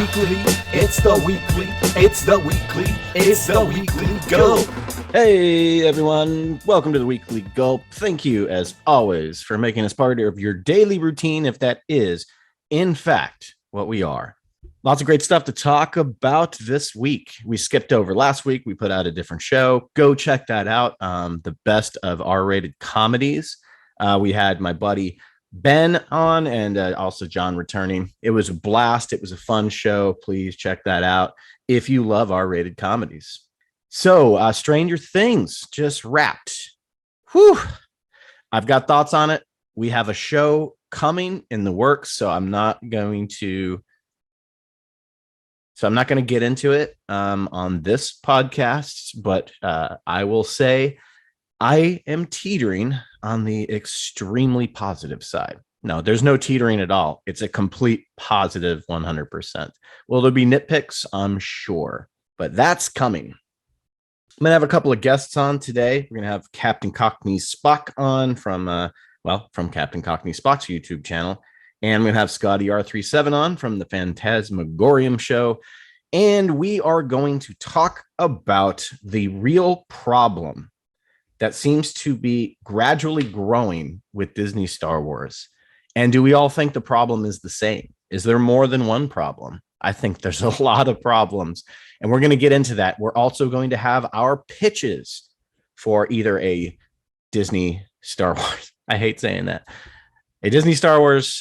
weekly, it's the weekly, it's the weekly, it's the weekly Gulp. Hey everyone, welcome to the Weekly Gulp. Thank you as always for making us part of your daily routine, if that is in fact what we are. Lots of great stuff to talk about this week. We skipped over last week. We put out a different show. Go check that out. The best of R-rated comedies. We had my buddy Ben on and also John returning. It was a blast. It was a fun show. Please check that out if you love R-rated comedies. So Stranger Things just wrapped. Whew. I've got thoughts on it. We have a show coming in the works, so I'm not going to get into it on this podcast, but I will say I am teetering on the extremely positive side. No, there's no teetering at all. It's a complete positive 100%. Will there be nitpicks? I'm sure, but that's coming. I'm going to have a couple of guests on today. We're going to have Captain Cockney Spock on from Captain Cockney Spock's YouTube channel. And we're going to have Scotty R37 on from the Phantasmagorium show. And we are going to talk about the real problem that seems to be gradually growing with Disney Star Wars. And do we all think the problem is the same? Is there more than one problem? I think there's a lot of problems. And we're going to get into that. We're also going to have our pitches for either a Disney Star Wars. I hate saying that. A Disney Star Wars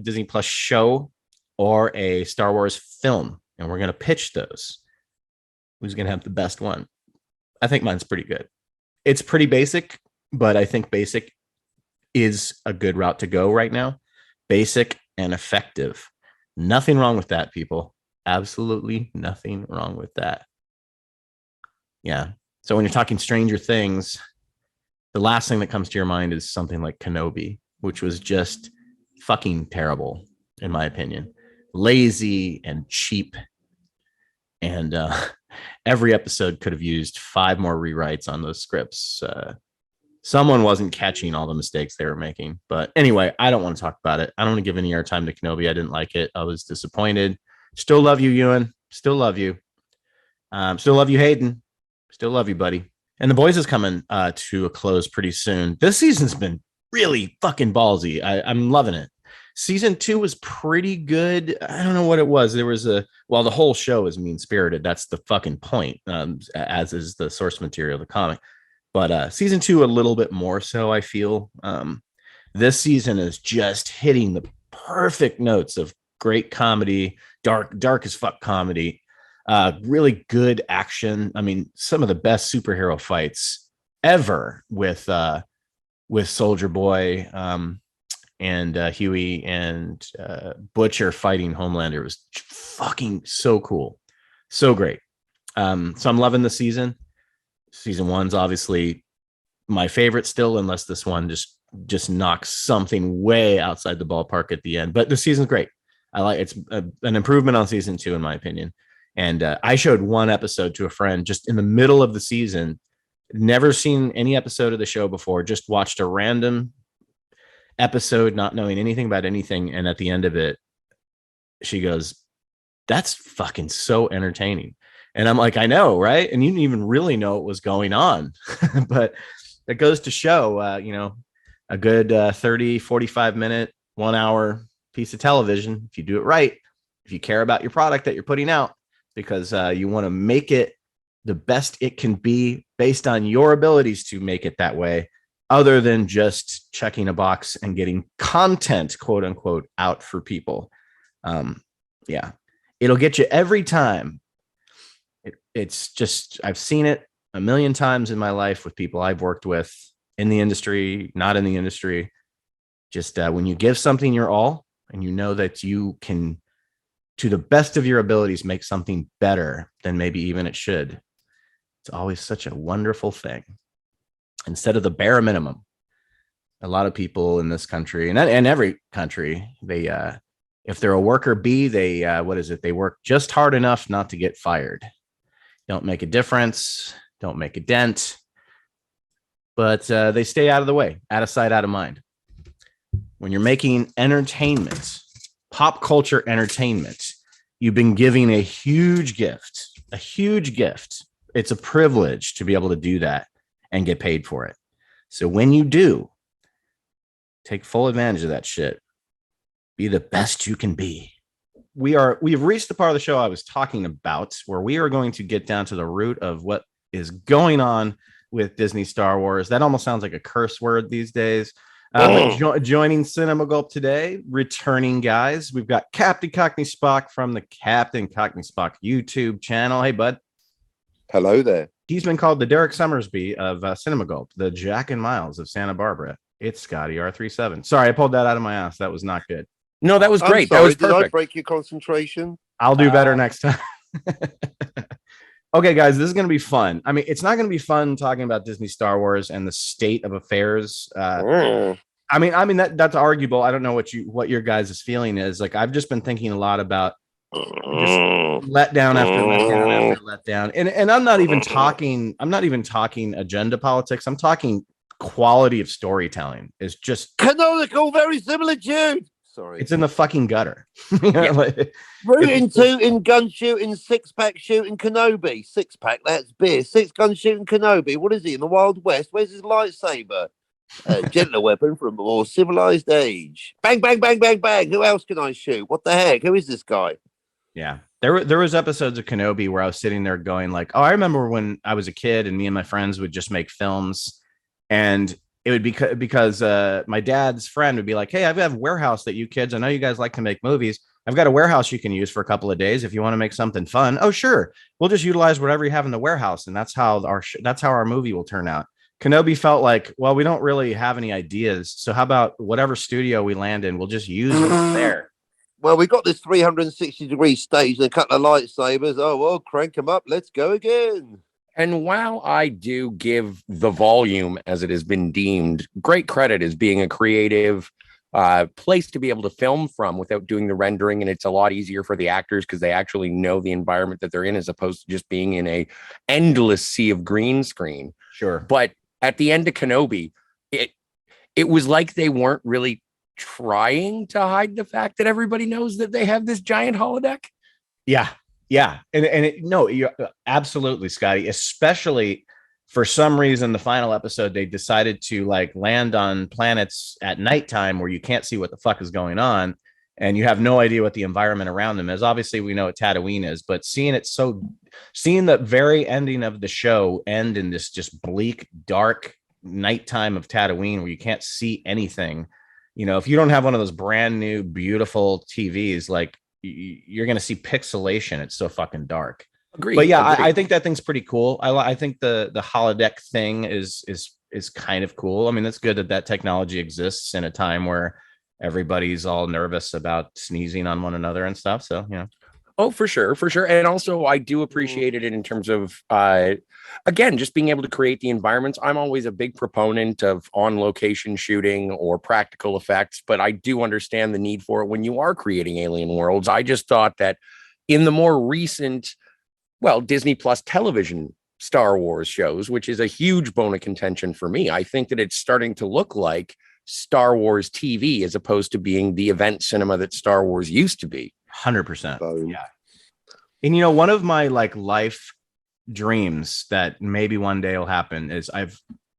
Disney Plus show or a Star Wars film. And we're going to pitch those. Who's going to have the best one? I think mine's pretty good. It's pretty basic, but I think basic is a good route to go right now. Basic and effective. Nothing wrong with that, people. Absolutely nothing wrong with that. Yeah. So when you're talking Stranger Things, the last thing that comes to your mind is something like Kenobi, which was just fucking terrible, in my opinion. Lazy and cheap. And every episode could have used 5 more rewrites on those scripts. Someone wasn't catching all the mistakes they were making. But anyway, I don't want to talk about it. I don't want to give any airtime to Kenobi. I didn't like it. I was disappointed. Still love you, Ewan. Still love you. Still love you, Hayden. Still love you, buddy. And The Boys is coming to a close pretty soon. This season's been really fucking ballsy. I'm loving it. Season 2 was pretty good. I don't know what it was. There was the whole show is mean-spirited. That's the fucking point, as is the source material of the comic. But season 2, a little bit more so, I feel. This season is just hitting the perfect notes of great comedy, dark as fuck comedy, really good action. I mean, some of the best superhero fights ever with Soldier Boy, and Huey and Butcher fighting Homelander. Was fucking so cool. So great. So I'm loving the season. Season 1's obviously my favorite still, unless this one just knocks something way outside the ballpark at the end. But the season's great. I like it's an improvement on season 2, in my opinion. And I showed one episode to a friend just in the middle of the season. Never seen any episode of the show before. Just watched a random episode, not knowing anything about anything, and at the end of it she goes, "That's fucking so entertaining." And I'm like, I know, right? And you didn't even really know what was going on. But it goes to show a good 30-45 minute 1 hour piece of television, if you do it right, if you care about your product that you're putting out, because you want to make it the best it can be based on your abilities to make it that way, other than just checking a box and getting content, quote unquote, out for people. Yeah, it'll get you every time. It's just, I've seen it a million times in my life with people I've worked with in the industry, not in the industry. Just when you give something your all and you know that you can, to the best of your abilities, make something better than maybe even it should. It's always such a wonderful thing. Instead of the bare minimum, a lot of people in this country and every country, they if they're a worker bee, they they work just hard enough not to get fired. Don't make a difference, don't make a dent, but they stay out of the way, out of sight, out of mind. When you're making entertainment, pop culture entertainment, you've been giving a huge gift, a huge gift. It's a privilege to be able to do that and get paid for it. So when you do, take full advantage of that shit. Be the best you can be. We've reached the part of the show I was talking about, where we are going to get down to the root of what is going on with Disney Star Wars. That almost sounds like a curse word these days. But joining Cinema Gulp today, returning guys, we've got Captain Cockney Spock from the Captain Cockney Spock YouTube channel. Hey, bud. Hello there. He's been called the Derek Summersby of Cinema Gulp, the Jack and Miles of Santa Barbara. It's Scotty R37. Sorry, I pulled that out of my ass. That was not good. No, that was great. Sorry, that was perfect. Did I break your concentration? I'll do better next time. Okay, guys, this is going to be fun. I mean, it's not going to be fun talking about Disney Star Wars and the state of affairs. I mean that's arguable. I don't know what your guys' feeling is. Like, I've just been thinking a lot about just letdown after letdown after letdown, and I'm not even talking agenda politics. I'm talking quality of storytelling is just canonical, very similar, Jude. Sorry, it's in the fucking gutter. Rooting, tooting, gun shooting, 6-pack shooting, Kenobi. 6-pack, that's beer. 6-gun shooting, Kenobi. What is he in the Wild West? Where's his lightsaber? Gentler weapon from a more civilized age. Bang, bang, bang, bang, bang. Who else can I shoot? What the heck? Who is this guy? Yeah, there was episodes of Kenobi where I was sitting there going like, oh, I remember when I was a kid and me and my friends would just make films, and it would be because my dad's friend would be like, hey, I've got a warehouse that you kids, I know you guys like to make movies. I've got a warehouse you can use for a couple of days if you want to make something fun. Oh, sure. We'll just utilize whatever you have in the warehouse. And that's how our movie will turn out. Kenobi felt like, well, we don't really have any ideas. So how about whatever studio we land in, we'll just use it there. Well, we got this 360-degree stage and a couple of lightsabers. Oh, well, crank them up. Let's go again. And while I do give the volume, as it has been deemed, great credit as being a creative place to be able to film from without doing the rendering, and it's a lot easier for the actors because they actually know the environment that they're in, as opposed to just being in a endless sea of green screen. Sure. But at the end of Kenobi, it was like they weren't really trying to hide the fact that everybody knows that they have this giant holodeck. Yeah. No, you're absolutely, Scotty, especially for some reason, the final episode, they decided to like land on planets at nighttime where you can't see what the fuck is going on. And you have no idea what the environment around them is. Obviously, we know what Tatooine is, but seeing the very ending of the show end in this just bleak, dark nighttime of Tatooine where you can't see anything. You know, if you don't have one of those brand new, beautiful TVs, like you're going to see pixelation. It's so fucking dark. Agreed. But yeah, I think that thing's pretty cool. I think the holodeck thing is kind of cool. I mean, it's good that technology exists in a time where everybody's all nervous about sneezing on one another and stuff. So, you know. Oh, for sure. And also, I do appreciate it in terms of, again, just being able to create the environments. I'm always a big proponent of on-location shooting or practical effects, but I do understand the need for it when you are creating alien worlds. I just thought that in the more recent, Disney Plus television Star Wars shows, which is a huge bone of contention for me, I think that it's starting to look like Star Wars TV as opposed to being the event cinema that Star Wars used to be. 100%. Yeah. And you know, one of my like life dreams that maybe one day will happen is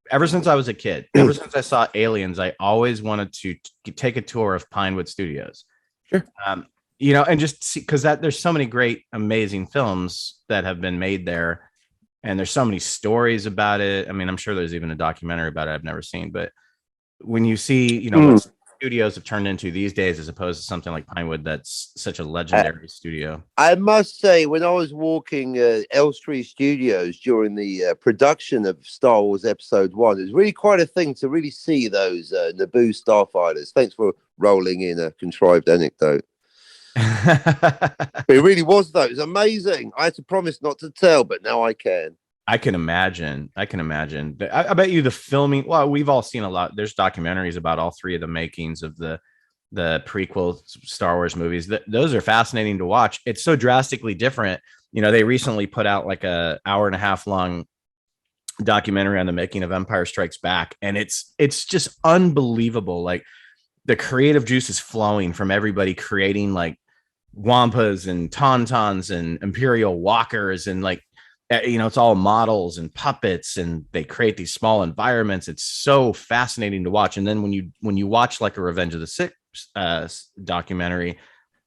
ever since I was a kid, ever since I saw Aliens, I always wanted to take a tour of Pinewood Studios. Sure. You know, and just see, because there's so many great, amazing films that have been made there, and there's so many stories about it. I mean, I'm sure there's even a documentary about it I've never seen, but when you see, you know, what studios have turned into these days, as opposed to something like Pinewood, that's such a legendary studio. I must say, when I was walking Elstree Studios during the production of Star Wars Episode 1, it was really quite a thing to really see those Naboo starfighters. Thanks for rolling in a contrived anecdote. But it really was, though. It was amazing. I had to promise not to tell, but now I can. I can imagine. I bet you the filming. Well, we've all seen a lot. There's documentaries about all three of the makings of the prequel Star Wars movies. Those are fascinating to watch. It's so drastically different. You know, they recently put out like a hour-and-a-half long documentary on the making of Empire Strikes Back, and it's just unbelievable. Like the creative juice is flowing from everybody creating like wampas and tauntauns and imperial walkers, and like, it's all models and puppets, and they create these small environments. It's so fascinating to watch. And then when you watch like a Revenge of the Sith documentary,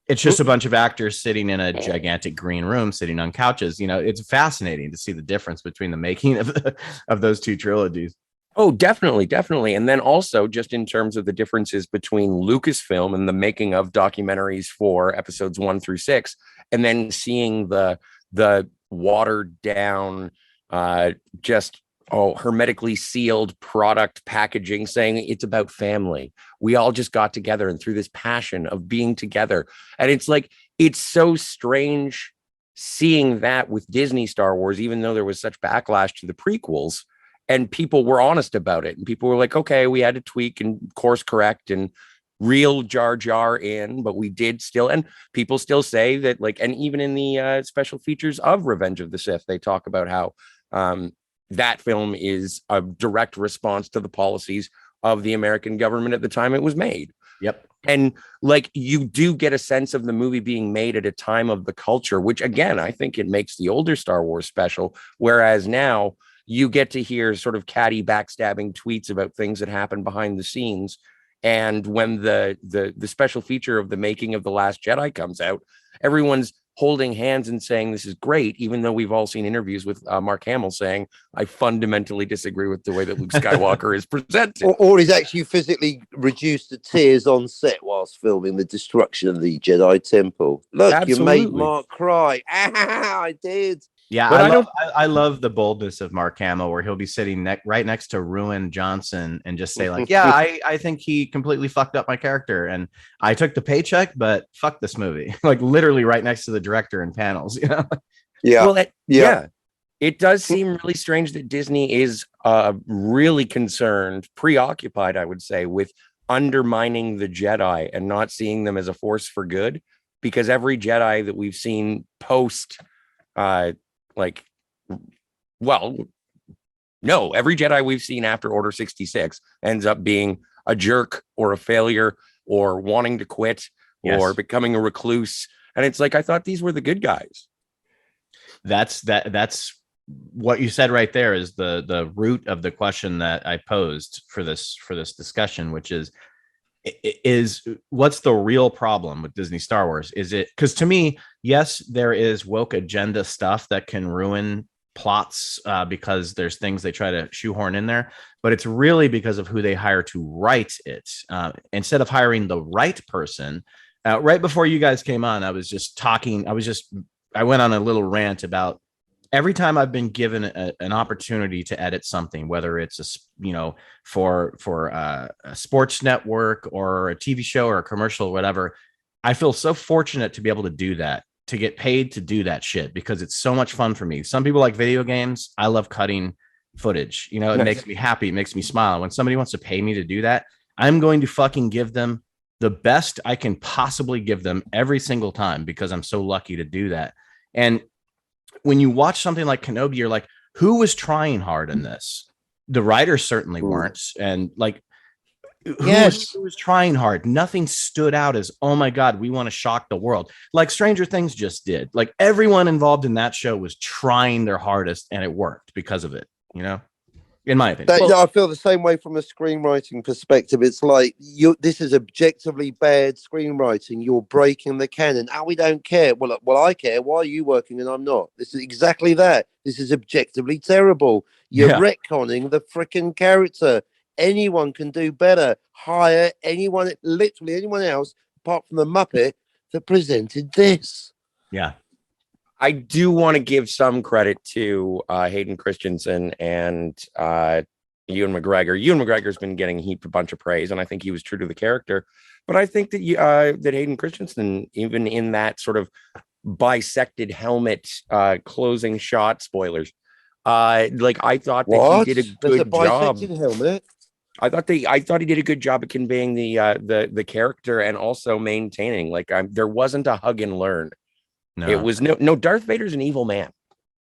it's just a bunch of actors sitting in a gigantic green room, sitting on couches. It's fascinating to see the difference between the making of those two trilogies. Oh, definitely, definitely. And then also just in terms of the differences between Lucasfilm and the making of documentaries for episodes 1 through 6, and then seeing the watered down, just hermetically sealed product packaging saying it's about family. We all just got together and through this passion of being together. And it's like, it's so strange seeing that with Disney Star Wars, even though there was such backlash to the prequels. And people were honest about it. And people were like, okay, we had to tweak and course correct and reel Jar Jar in, but we did still. And people still say that, like, and even in the special features of Revenge of the Sith, they talk about how that film is a direct response to the policies of the American government at the time it was made. Yep. And like, you do get a sense of the movie being made at a time of the culture, which again, I think it makes the older Star Wars special. Whereas now, you get to hear sort of catty backstabbing tweets about things that happen behind the scenes. And when the special feature of the making of The Last Jedi comes out, everyone's holding hands and saying this is great, even though we've all seen interviews with Mark Hamill saying, I fundamentally disagree with the way that Luke Skywalker is presented. Or he's actually physically reduced to tears on set whilst filming the destruction of the Jedi Temple. Look, Absolutely. You made Mark cry. I did. Yeah, But I love the boldness of Mark Hamill, where he'll be sitting right next to Ruin Johnson and just say like, yeah, I think he completely fucked up my character and I took the paycheck, but fuck this movie. Like literally right next to the director in panels, Yeah. Well, it does seem really strange that Disney is really concerned, preoccupied, I would say, with undermining the Jedi and not seeing them as a force for good, because every Jedi that we've seen post every Jedi we've seen after Order 66 ends up being a jerk or a failure or wanting to quit or becoming a recluse. And it's like, I thought these were the good guys. That's what you said right there is the root of the question that I posed for this discussion, which is what's the real problem with Disney Star Wars? Is it because to me, yes, there is woke agenda stuff that can ruin plots because there's things they try to shoehorn in there, but it's really because of who they hire to write it. Instead of hiring the right person, right before you guys came on, I went on a little rant about every time I've been given an opportunity to edit something, whether it's for a sports network or a TV show or a commercial or whatever, I feel so fortunate to be able to do that, to get paid to do that shit, because it's so much fun for me. Some people like video games. I love cutting footage. It makes me happy. It makes me smile. When somebody wants to pay me to do that, I'm going to fucking give them the best I can possibly give them every single time, because I'm so lucky to do that. And when you watch something like Kenobi, you're like, who was trying hard in this? The writers certainly weren't. And like, who was trying hard? Nothing stood out as, oh my God, we want to shock the world. Like Stranger Things just did. Like everyone involved in that show was trying their hardest and it worked because of it, in my opinion. I feel the same way from a screenwriting perspective. It's like, this is objectively bad screenwriting. You're breaking the canon. We don't care. Well, I care. Why are you working and I'm not? This is exactly that. This is objectively terrible. You're retconning the freaking character. Anyone can do better. Hire literally anyone else, apart from the Muppet that presented this. Yeah. I do want to give some credit to Hayden Christensen and Ewan McGregor. Ewan McGregor's been getting a bunch of praise, and I think he was true to the character. But I think that that Hayden Christensen, even in that sort of bisected helmet closing shot, spoilers, I thought that he did a good job. Helmet? I thought he did a good job at conveying the character and also maintaining there wasn't a hug and learn. No. It was no Darth Vader's an evil man.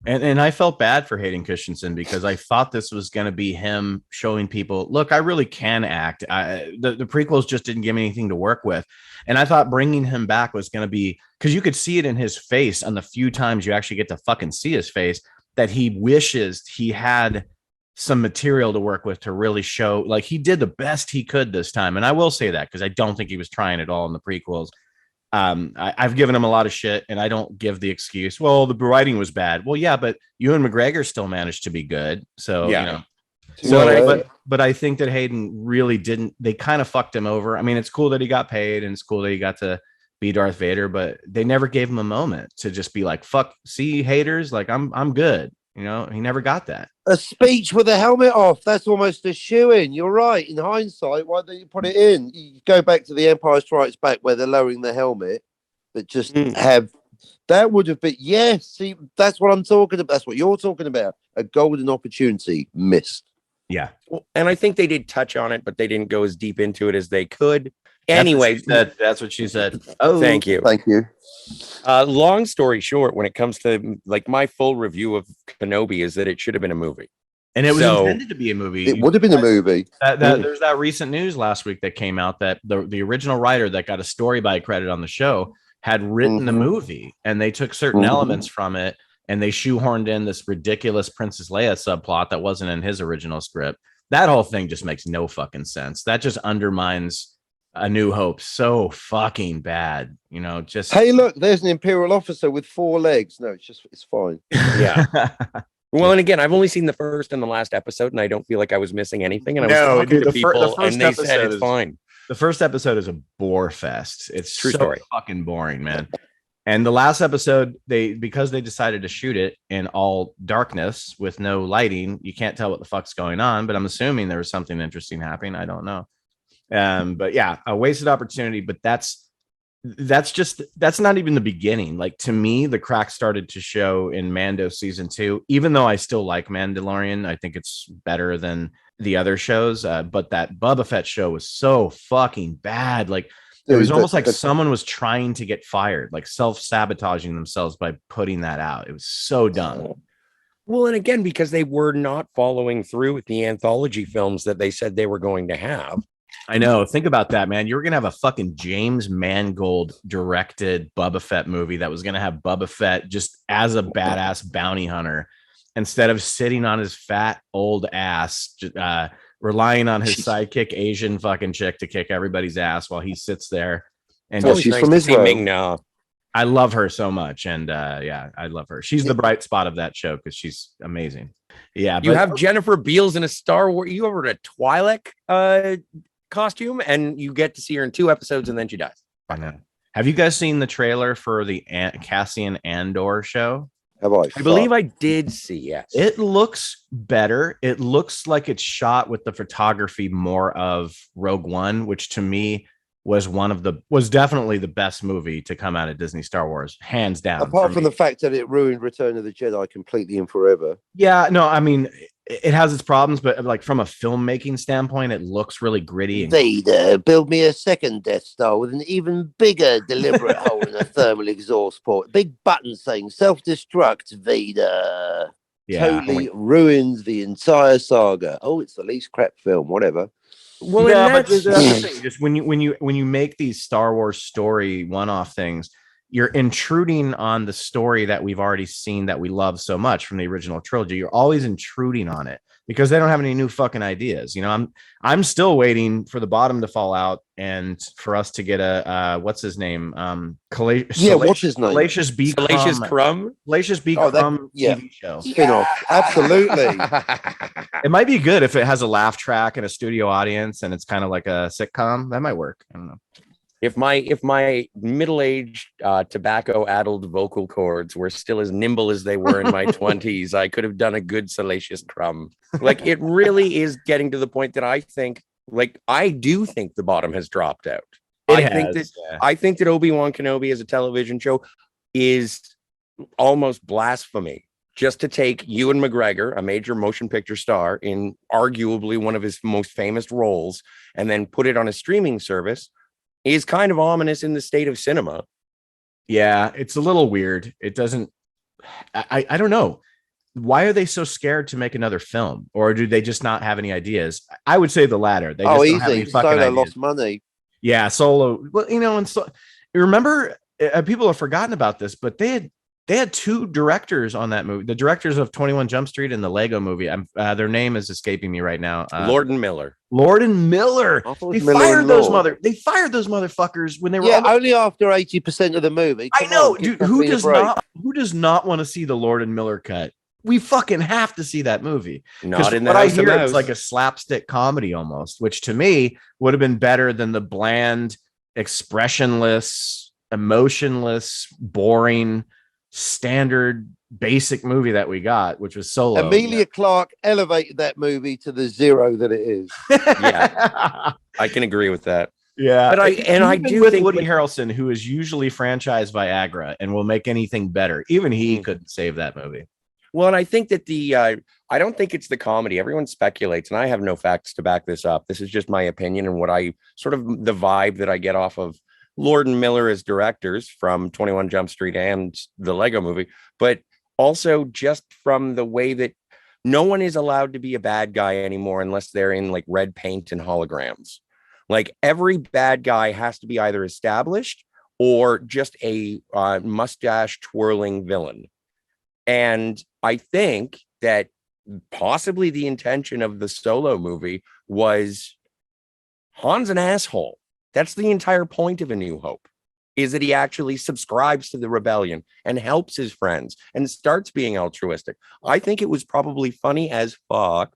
And I felt bad for Hayden Christensen because I thought this was going to be him showing people, look, I really can act. The prequels just didn't give me anything to work with. And I thought bringing him back was going to be, because you could see it in his face on the few times you actually get to fucking see his face, that he wishes he had some material to work with to really show, like, he did the best he could this time. And I will say that because I don't think he was trying at all in the prequels. I've given him a lot of shit, and I don't give the excuse, well, the writing was bad. Well, yeah, but Ewan McGregor still managed to be good. So, Yeah. you know, So, but I think that Hayden really didn't, they kind of fucked him over. I mean, it's cool that he got paid and it's cool that he got to be Darth Vader, but they never gave him a moment to just be like, fuck, see, haters, like, I'm good. You know, he never got that. a speech with a helmet off, that's almost a shoe-in. You're right. In hindsight, why don't you put it in? You go back to The Empire Strikes Back where they're lowering the helmet, but just have that would have been, yes, see, that's what I'm talking about. That's what you're talking about. A golden opportunity missed. Yeah. Well, and I think they did touch on it, but they didn't go as deep into it as they could. Anyway, that's what she said. Oh, thank you. Thank you. Long story short, when it comes to like my full review of Kenobi is that it should have been a movie. And it was So- intended to be a movie. It would have been a movie. There's that recent news last week that came out that the original writer that got a story by credit on the show had written the movie, and they took certain elements from it and they shoehorned in this ridiculous Princess Leia subplot that wasn't in his original script. That whole thing just makes no fucking sense. That just undermines A New Hope so fucking bad. You know, just Hey, look, there's an Imperial officer with 4 legs. No, it's fine. Yeah. Well, and again, I've only seen the first and the last episode, and I don't feel like I was missing anything. And I was talking to people, and they said it's fine. The first episode is a bore fest. It's True so story. fucking boring, man. And the last episode, because they decided to shoot it in all darkness with no lighting, you can't tell what the fuck's going on. But I'm assuming there was something interesting happening. I don't know. But yeah, a wasted opportunity. But that's not even the beginning. Like, to me, the crack started to show in Mando season 2. Even though I still like Mandalorian, I think it's better than the other shows. But that Boba Fett show was so fucking bad. Like, it was almost like someone was trying to get fired, like self-sabotaging themselves by putting that out. It was so dumb. Well, and again, because they were not following through with the anthology films that they said they were going to have. I know. Think about that, man. You were going to have a fucking James Mangold directed Boba Fett movie that was going to have Boba Fett just as a badass bounty hunter instead of sitting on his fat old ass, relying on his sidekick Asian fucking chick to kick everybody's ass while he sits there. And she's from Israel. Now. I love her so much. And yeah, I love her. She's the bright spot of that show because she's amazing. Yeah. You have Jennifer Beals in a Star Wars. You ever a Twi'lek costume, and you get to see her in 2 episodes, and then she dies. I know. Have you guys seen the trailer for the Cassian Andor show? Have I? I believe I did see, yes. It looks better. It looks like it's shot with the photography more of Rogue One, which to me was definitely the best movie to come out of Disney Star Wars, hands down. Apart from the fact that it ruined Return of the Jedi completely and forever. Yeah, no, I mean, it has its problems, but like from a filmmaking standpoint, it looks really gritty. Vader, build me a second Death Star with an even bigger deliberate hole in a thermal exhaust port. Big button saying self-destruct, Vader. Yeah. Totally ruins the entire saga. Oh, it's the least crap film, whatever. Well, yeah, but that's that's the thing. Just when you make these Star Wars story one-off things, you're intruding on the story that we've already seen that we love so much from the original trilogy. You're always intruding on it because they don't have any new fucking ideas. You know, I'm still waiting for the bottom to fall out and for us to get a what's his name? What's his name? Salacious B. Salacious Crumb. Salacious B. Oh, Crumb yeah. TV show. Spin-off. Absolutely. It might be good if it has a laugh track and a studio audience and it's kind of like a sitcom. That might work. I don't know. If my middle-aged tobacco-addled vocal cords were still as nimble as they were in my 20s, I could have done a good Salacious Crumb. Like, it really is getting to the point that I do think the bottom has dropped out. I think that Obi-Wan Kenobi as a television show is almost blasphemy. Just to take Ewan McGregor, a major motion picture star, in arguably one of his most famous roles, and then put it on a streaming service is kind of ominous in the state of cinema. Yeah, it's a little weird. It doesn't. I don't know. why are they so scared to make another film, or do they just not have any ideas? I would say the latter. They just don't have any easy. fucking Solo ideas. lost money. Yeah, Solo. Well, you know, and so remember, people have forgotten about this, but they had two directors on that movie. The directors of 21 Jump Street and the Lego Movie. Their name is escaping me right now. Lord and Miller. Lord and Miller. They fired those motherfuckers when they were only after 80% of the movie. I know, dude. Who does not want to see the Lord and Miller cut? We fucking have to see that movie. Not in what the I House hear, of it's like a slapstick comedy almost, which to me would have been better than the bland, expressionless, emotionless, boring, standard, basic movie that we got, which was Solo. Emilia Clarke elevated that movie to the zero that it is. Yeah, I can agree with that. Yeah, but I do think Woody Harrelson, who is usually franchised Viagra and will make anything better, even he couldn't save that movie. Well, and I think that I don't think it's the comedy. Everyone speculates, and I have no facts to back this up. This is just my opinion and what I sort of the vibe that I get off of Lord and Miller as directors from 21 Jump Street and the Lego Movie, but also just from the way that no one is allowed to be a bad guy anymore unless they're in like red paint and holograms. Like every bad guy has to be either established or just a mustache twirling villain. And I think that possibly the intention of the Solo movie was Han's an asshole. That's the entire point of A New Hope, is that he actually subscribes to the rebellion and helps his friends and starts being altruistic. I think it was probably funny as fuck.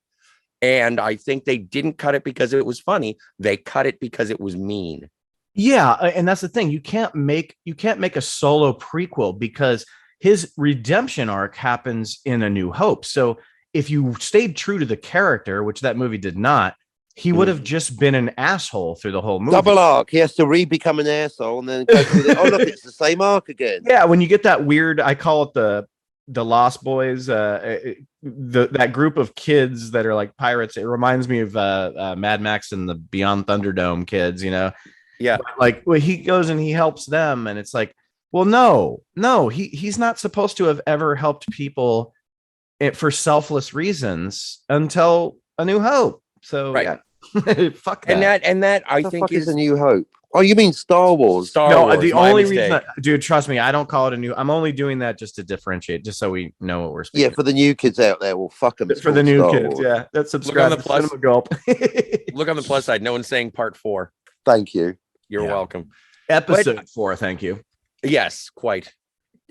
And I think they didn't cut it because it was funny. They cut it because it was mean. Yeah, and that's the thing. You can't make a Solo prequel because his redemption arc happens in A New Hope. So if you stayed true to the character, which that movie did not, he would have just been an asshole through the whole movie. Double arc. He has to become an asshole and then go through oh, look, it's the same arc again. Yeah, when you get that weird, I call it the Lost Boys, that group of kids that are like pirates. It reminds me of Mad Max and the Beyond Thunderdome kids, you know? Yeah. But like he goes and he helps them, and it's like, well, no, he's not supposed to have ever helped people for selfless reasons until A New Hope. So right. Yeah. Fuck that. And that I think is A New Hope. Oh, you mean Star Wars? Star Wars. The only reason, dude, trust me, I don't call it a new. I'm only doing that just to differentiate, just so we know what we're speaking. Yeah, for the new kids out there, well, fuck them. For the new kids, yeah. That's subscribe look on the to Gulp. Look on the plus side. No one's saying part 4. Thank you. You're welcome. Episode 4. Thank you. Yes, quite.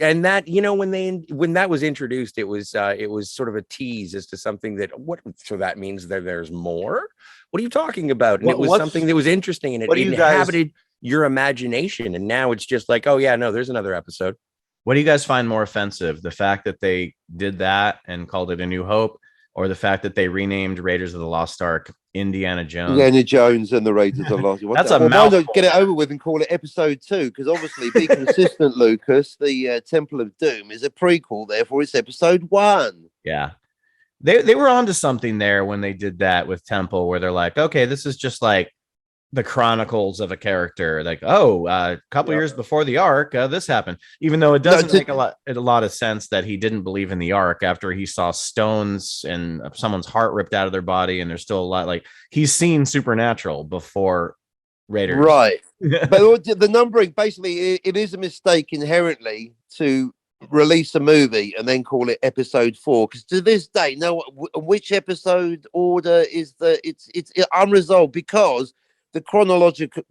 And that, you know, when that was introduced, it was sort of a tease as to something that so that means there's more. What are you talking about? And it was something that was interesting, and it inhabited your imagination. And now it's just like, oh yeah, no, there's another episode. What do you guys find more offensive? The fact that they did that and called it A New Hope, or the fact that they renamed Raiders of the Lost Ark Indiana Jones? Indiana Jones and the Raiders of the Lost Ark. That's a mouthful. Get it over with and call it episode 2, because obviously, be consistent, Lucas. The Temple of Doom is a prequel, therefore it's episode 1. Yeah. They were onto something there when they did that with Temple, where they're like, okay, this is just like the chronicles of a character. Like, a couple years before the Ark, this happened. Even though it doesn't make a lot of sense that he didn't believe in the Ark after he saw stones and someone's heart ripped out of their body, and there's still a lot. Like, he's seen supernatural before Raiders, right? But the numbering, basically, it is a mistake inherently to release a movie and then call it episode 4, because to this day, which episode order is it's unresolved, because the chronological,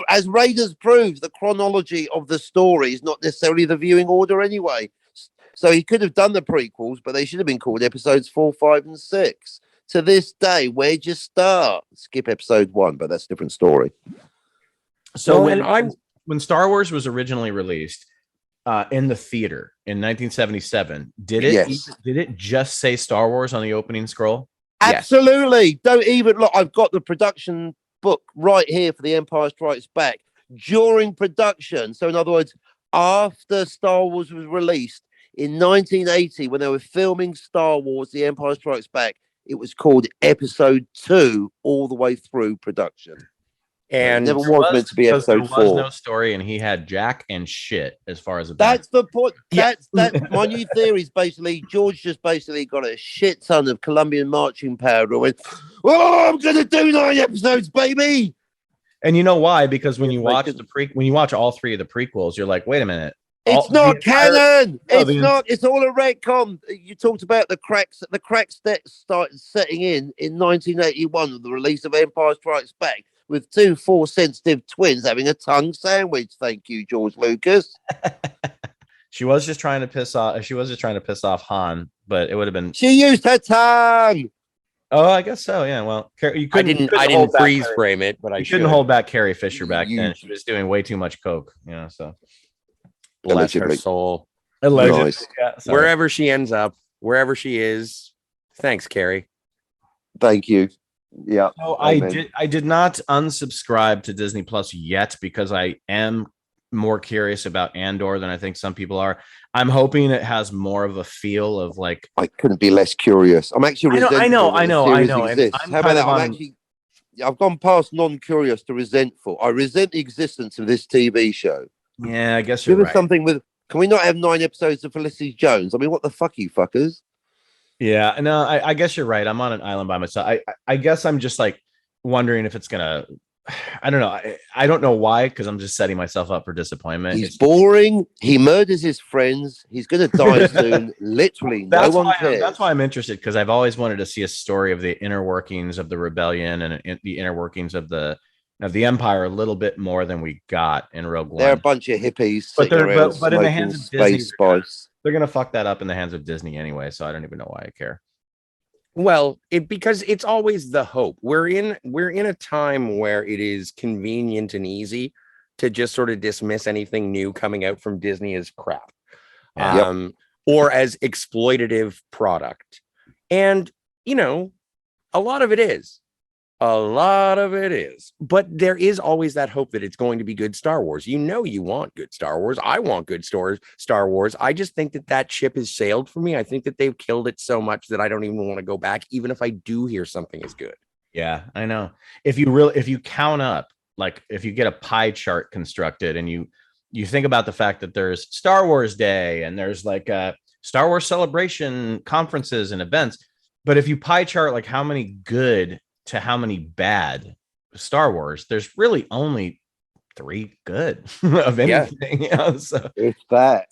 as Raiders proves, the chronology of the story is not necessarily the viewing order anyway. So he could have done the prequels, but they should have been called episodes 4, 5, and 6. To this day, where'd you start? Skip episode 1, but that's a different story. So when Star Wars was originally released in the theater in 1977, did it just say Star Wars on the opening scroll? Absolutely. Yes. Don't even look. I've got the production book right here for The Empire Strikes Back. During production, so in other words, after Star Wars was released in 1980, when they were filming Star Wars The Empire Strikes Back, it was called episode 2 all the way through production. It And never was meant to be because there episode was 4. no story, and he had Jack and shit as far as the That's the point. Yeah. That's my new theory. Is basically George just basically got a shit ton of Colombian marching powder and went, "Oh, I'm gonna do 9 episodes, baby." And you know why? Because when Yeah, you like watch it- when you watch all 3 of the prequels, you're like, wait a minute. It's the not entire- canon. No, It's not. It's all a retcon. You talked about the cracks. The cracks that started setting in 1981 with the release of Empire Strikes Back, with 2 Force-sensitive twins having a tongue sandwich. Thank you, George Lucas. She was just trying to piss off. She was just trying to piss off Han, but it would have been. She used her tongue. Oh, I guess so. Yeah. Well, you I couldn't. didn't freeze frame it, but I You should. couldn't hold back Carrie Fisher back You- then. She was doing way too much coke. So Bless her Allegedly. soul. allegedly, Nice. yeah, sorry. Wherever she ends up, wherever she is. Thanks, Carrie. Thank you. Yeah. So Amen. I did not unsubscribe to Disney Plus yet because I am more curious about Andor than I think some people are. I'm hoping it has more of a feel of like. I couldn't be less curious. I'm actually I know, resentful that the I series know, and exists. I'm How about kind that? of I'm on- actually. I've gone past non-curious to resentful. I resent the existence of this TV show. Yeah, I guess you're Give us right. something with. Can we not have 9 episodes of Felicity Jones? I mean, what the fuck, you fuckers? Yeah, no, I guess you're right. I'm on an island by myself. I guess I'm just like wondering if it's gonna. I don't know. I don't know why, because I'm just setting myself up for disappointment. He's boring. He murders his friends. He's going to die soon. Literally, no one cares. That's why I'm interested, because I've always wanted to see a story of the inner workings of the rebellion and the inner workings of the Empire a little bit more than we got in Rogue One. They're a bunch of hippies, But sitting they're- around but in the smoking hands of Disney, space spice. They're gonna fuck that up in the hands of Disney anyway, so I don't even know why I care. Well, because it's always the hope. We're in a time where it is convenient and easy to just sort of dismiss anything new coming out from Disney as crap. Yeah. Or as exploitative product. And, a lot of it is. A lot of it is. But there is always that hope that it's going to be good Star Wars. You want good Star Wars. I want good Star Wars. I just think that ship has sailed for me. I think that they've killed it so much that I don't even want to go back, even if I do hear something is good. Yeah, I know. If you count up, like if you get a pie chart constructed and you think about the fact that there's Star Wars Day and there's like Star Wars Celebration conferences and events, but if you pie chart like how many good to how many bad Star Wars, there's really only 3 good of anything. So It's that.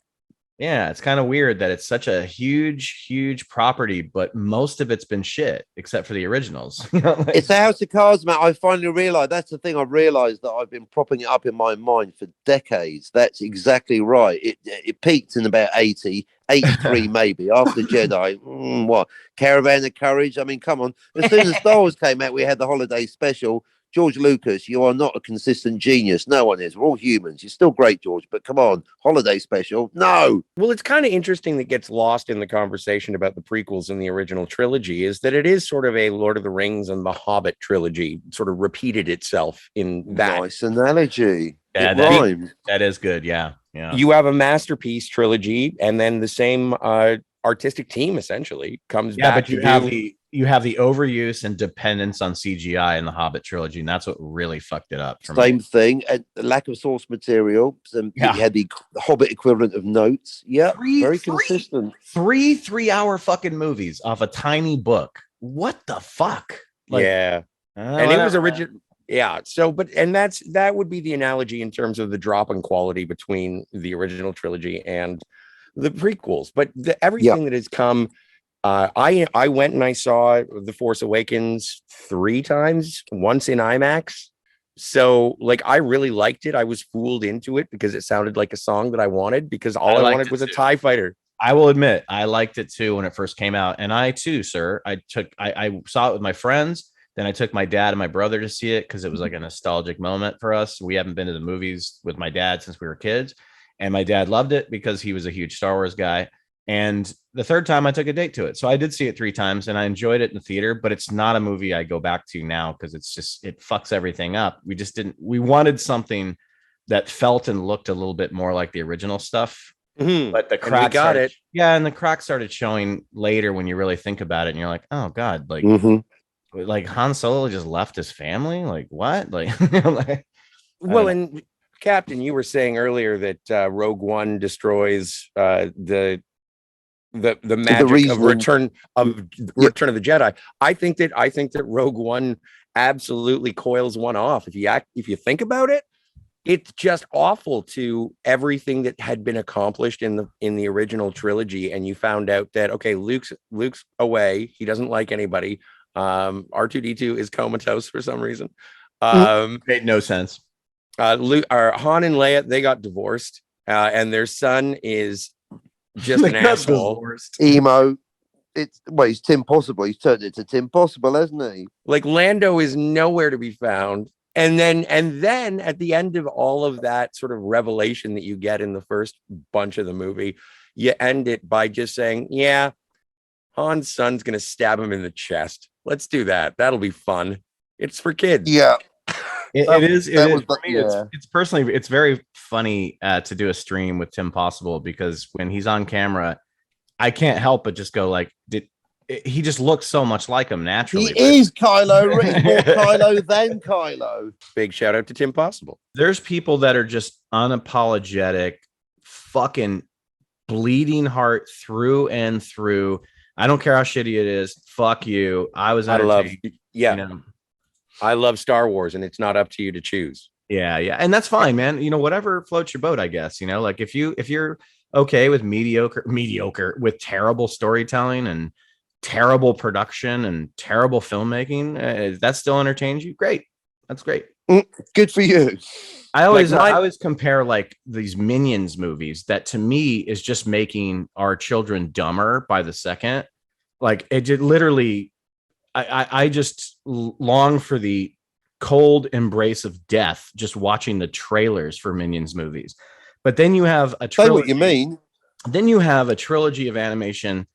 yeah, it's kind of weird that it's such a huge property, but most of it's been shit except for the originals. It's a House of Cards, man. I finally realized that's the thing. I've realized that I've been propping it up in my mind for decades. That's exactly right. It peaked in about 83 maybe after Jedi. What Caravan of Courage? I mean, come on. As soon as Star Wars came out, we had the holiday special. George Lucas, you are not a consistent genius. No one is. We're all humans. You're still great, George, but come on, holiday special. No. Well, it's kind of interesting that gets lost in the conversation about the prequels in the original trilogy is that it is sort of a Lord of the Rings and the Hobbit trilogy, sort of repeated itself in that. Nice analogy. Yeah, It rhymes. that is good. Yeah. You have a masterpiece trilogy, and then the same artistic team essentially comes back. But you have the overuse and dependence on CGI in the Hobbit trilogy, and that's what really fucked it up for Same me. thing. And the lack of source material. You had the Hobbit equivalent of notes. Yeah, very consistent. 3 3-hour fucking movies off a tiny book. What the fuck? And it was original. Yeah. So, that would be the analogy in terms of the drop in quality between the original trilogy and the prequels. But everything that has come, I went and I saw The Force Awakens 3 times, once in IMAX. So, like, I really liked it. I was fooled into it because it sounded like a song that I wanted, because all I wanted was a TIE fighter. I will admit, I liked it too when it first came out. And I too, sir, I saw it with my friends. Then I took my dad and my brother to see it because it was like a nostalgic moment for us. We haven't been to the movies with my dad since we were kids. And my dad loved it because he was a huge Star Wars guy. And the third time I took a date to it. So I did see it 3 times and I enjoyed it in the theater, but it's not a movie I go back to now because it fucks everything up. We wanted something that felt and looked a little bit more like the original stuff. Mm-hmm. But the cracks started, and the cracks started showing later when you really think about it and you're like, oh God, like like Han Solo just left his family. Like what? Like, Well, and Captain, you were saying earlier that Rogue One destroys the magic of Return of the Jedi. I think that Rogue One absolutely coils one off. If you think about it, it's just awful to everything that had been accomplished in the original trilogy, and you found out that okay, Luke's away. He doesn't like anybody. R2D2 is comatose for some reason. Made no sense. Luke, or Han and Leia, they got divorced, and their son is just an asshole. Emo. He's Tim Possible. He's turned into Tim Possible, hasn't he? Like Lando is nowhere to be found. And then at the end of all of that sort of revelation that you get in the first bunch of the movie, you end it by just saying, yeah, Han's son's going to stab him in the chest. Let's do that. That'll be fun. It's for kids. Yeah. It is. For me, it's personally, it's very funny to do a stream with Tim Possible because when he's on camera, I can't help but just go like, he just looks so much like him naturally. He is Kylo, more Kylo than Kylo. Big shout out to Tim Possible. There's people that are just unapologetic, fucking bleeding heart through and through. I don't care how shitty it is. Fuck you. I love Star Wars, and it's not up to you to choose. Yeah, and that's fine, man. Whatever floats your boat, I guess. Like if you're okay with mediocre with terrible storytelling and terrible production and terrible filmmaking, that still entertains you. Great, that's great. Good for you. I always compare like these Minions movies that to me is just making our children dumber by the second. Like it did literally. I just long for the cold embrace of death just watching the trailers for Minions movies. But then you have a trilogy. What you mean? Then you have a trilogy of animation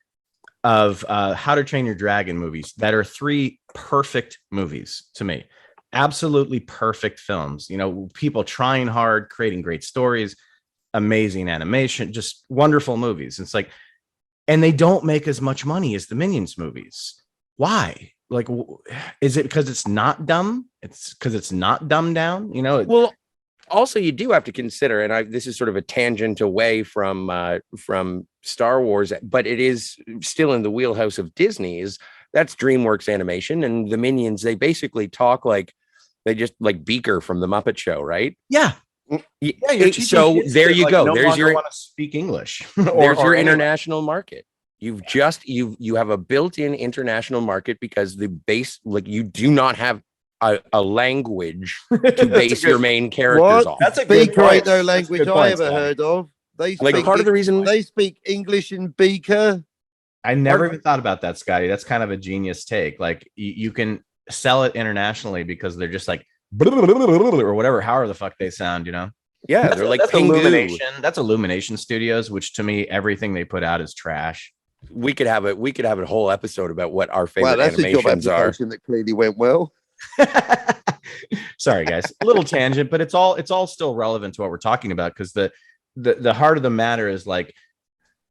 of How to Train Your Dragon movies that are 3 perfect movies to me. Absolutely perfect films. People trying hard, creating great stories, amazing animation, just wonderful movies. It's like, and they don't make as much money as the Minions movies. Why? Like, is it because it's not dumb? It's because it's not dumbed down. Well, also you do have to consider, and this is sort of a tangent away from Star Wars, but it is still in the wheelhouse of Disney's. That's DreamWorks Animation, and the Minions. They basically talk like they just like Beaker from the Muppet Show, right? Yeah. So there you go. There's your want to speak English. There's your international market. You have a built-in international market because the base, like you do not have a language to base your main characters off. That's a good point. No language I ever heard of. Part of the reason they speak English in Beaker. I never even thought about that, Scotty. That's kind of a genius take. Like you can sell it internationally because they're just like or whatever, however the fuck they sound, Yeah, they're like that's Illumination. That's Illumination Studios, which to me everything they put out is trash. We could have a whole episode about what our favorite animations are. That clearly went well. Sorry, guys, a little tangent, but it's all still relevant to what we're talking about because the heart of the matter is like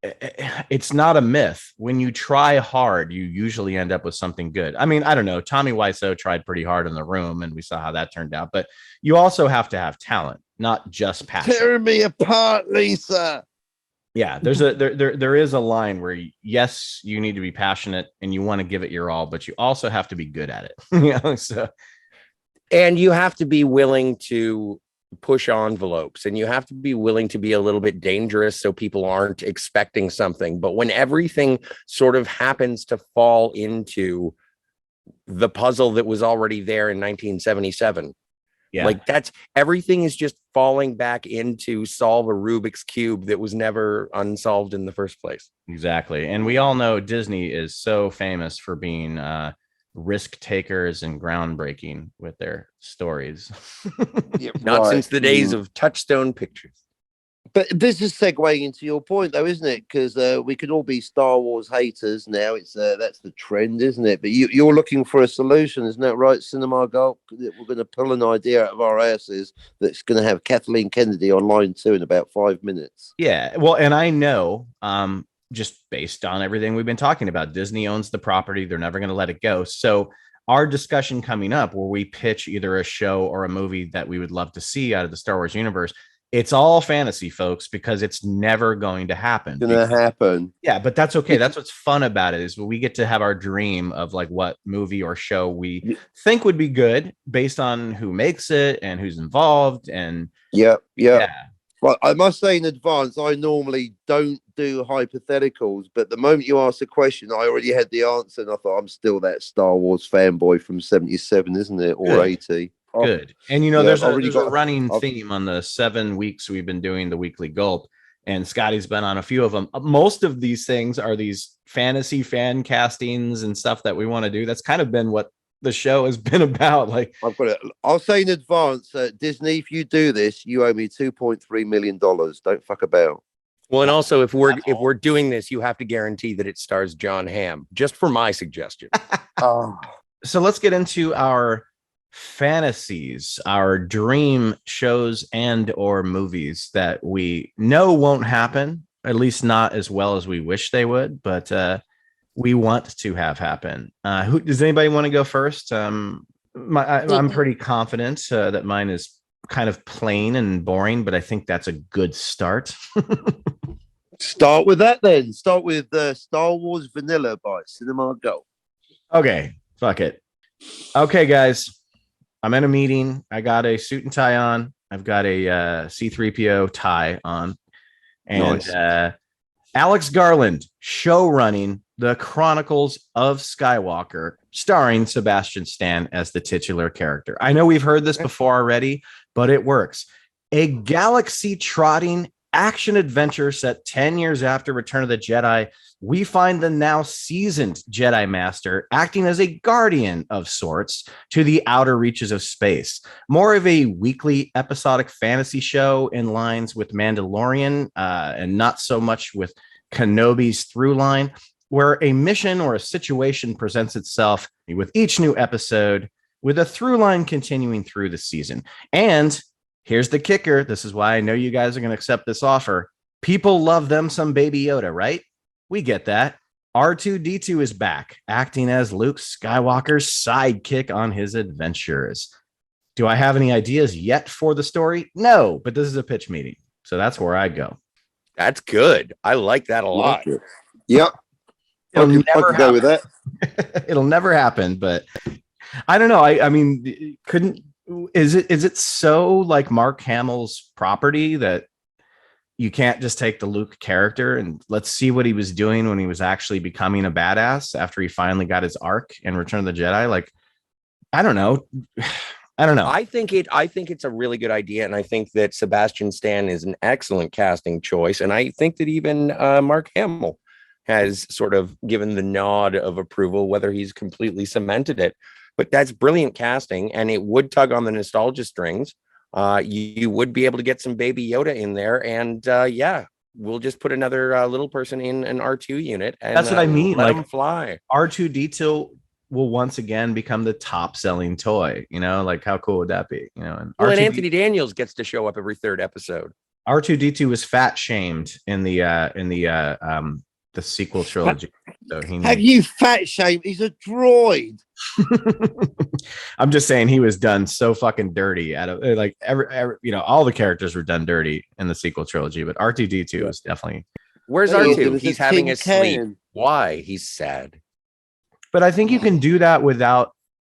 it's not a myth. When you try hard, you usually end up with something good. I mean, I don't know. Tommy Wiseau tried pretty hard in The Room, and we saw how that turned out. But you also have to have talent, not just passion. Tear me apart, Lisa. Yeah, there is a line where yes, you need to be passionate and you want to give it your all, but you also have to be good at it. And you have to be willing to push envelopes, and you have to be willing to be a little bit dangerous so people aren't expecting something. But when everything sort of happens to fall into the puzzle that was already there in 1977. Yeah. Like that's everything is just falling back into solve a Rubik's Cube that was never unsolved in the first place. Exactly. And we all know Disney is so famous for being risk takers and groundbreaking with their stories. Not since the days of Touchstone Pictures. But this is segueing into your point, though, isn't it? Because we could all be Star Wars haters now. It's that's the trend, isn't it? But you're looking for a solution, isn't that right, Cinema Gulp? We're going to pull an idea out of our asses that's going to have Kathleen Kennedy on line 2 in about 5 minutes. Yeah, well, and I know, just based on everything we've been talking about, Disney owns the property. They're never going to let it go. So our discussion coming up where we pitch either a show or a movie that we would love to see out of the Star Wars universe, it's all fantasy, folks, because it's never going to happen. Yeah, but that's okay. That's what's fun about it, is we get to have our dream of like what movie or show we think would be good based on who makes it and who's involved. And yeah. Well, I must say in advance, I normally don't do hypotheticals, but the moment you asked a question, I already had the answer, and I thought, I'm still that Star Wars fanboy from 77, isn't it? Or 80. Good. And there's a running theme on the 7 weeks we've been doing the weekly Gulp, and Scotty's been on a few of them. Most of these things are these fantasy fan castings and stuff that we want to do. That's kind of been what the show has been about. Like, I've got it. I'll say in advance, Disney, if you do this, you owe me $2.3 million. Don't fuck about. Well, and also if we're doing this, you have to guarantee that it stars John Hamm, just for my suggestion. So let's get into our fantasies, our dream shows and or movies that we know won't happen, at least not as well as we wish they would, but we want to have happen. Who does anybody want to go first? I'm pretty confident that mine is kind of plain and boring, but I think that's a good start. Start with that then. Start with Star Wars Vanilla by Cinema Go. Okay, fuck it. Okay, guys, I'm in a meeting. I got a suit and tie on. I've got a C-3PO tie on. And nice. Alex Garland show running The Chronicles of Skywalker, starring Sebastian Stan as the titular character. I know we've heard this before already, but it works. A galaxy-trotting action adventure set 10 years after Return of the Jedi. We find the now seasoned Jedi Master acting as a guardian of sorts to the outer reaches of space. More of a weekly episodic fantasy show in lines with Mandalorian, and not so much with Kenobi's through line, where a mission or a situation presents itself with each new episode, with a through line continuing through the season. And here's the kicker. This is why I know you guys are going to accept this offer. People love them some Baby Yoda, right? We get that. R2-D2 is back, acting as Luke Skywalker's sidekick on his adventures. Do I have any ideas yet for the story? No, but this is a pitch meeting, so that's where I go. That's good. I like that a lot. Yep. It'll never go with that. It'll never happen, but I don't know. I mean, is it so like Mark Hamill's property that you can't just take the Luke character and let's see what he was doing when he was actually becoming a badass after he finally got his arc in Return of the Jedi? Like, I don't know. I think it's a really good idea, and I think that Sebastian Stan is an excellent casting choice, and I think that even Mark Hamill has sort of given the nod of approval, whether he's completely cemented it. But that's brilliant casting, and it would tug on the nostalgia strings. You would be able to get some Baby Yoda in there, and we'll just put another little person in an R2 unit. And that's what I mean. Let him fly. R2-D2 will once again become the top selling toy. Like how cool would that be? And Anthony Daniels gets to show up every third episode. R2-D2 was fat shamed in the sequel trilogy. So have you fat shamed? He's a droid. I'm just saying he was done so fucking dirty out of like all the characters were done dirty in the sequel trilogy, but R2-D2 is definitely. Where's R2? He's having a sleep. Why? He's sad. But I think you can do that without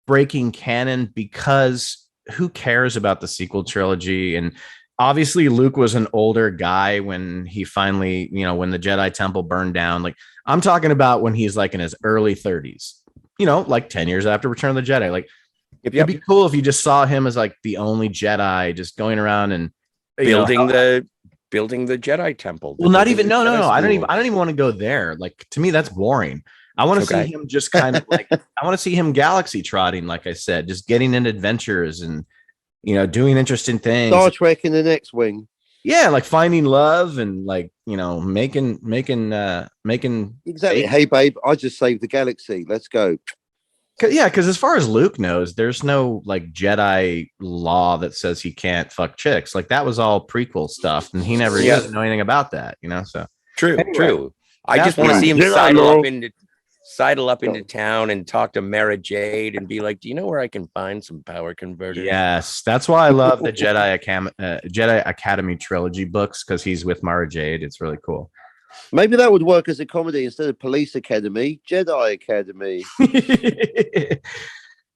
breaking canon, because who cares about the sequel trilogy? And obviously Luke was an older guy when he finally, when the Jedi Temple burned down. Like, I'm talking about when he's like in his early 30s, like 10 years after Return of the Jedi. Like, it'd be cool if you just saw him as like the only Jedi just going around and building the Jedi Temple. Well, not even, no. I don't even want to go there. Like, to me, that's boring. I want to see him just kind of like, I want to see him galaxy trotting, like I said, just getting in adventures and, doing interesting things. Star Trek in the next wing. Yeah, like finding love and like, making exactly. Hey, babe, I just saved the galaxy. Let's go. Because as far as Luke knows, there's no like Jedi law that says he can't fuck chicks. Like, that was all prequel stuff, and he never doesn't know anything about that. So true. I just want to see him sidle up into. sidle up into town and talk to Mara Jade and be like, "Do you know where I can find some power converters?" Yes, that's why I love the Jedi Academy trilogy books, because he's with Mara Jade. It's really cool. Maybe that would work as a comedy instead of Police Academy, Jedi Academy.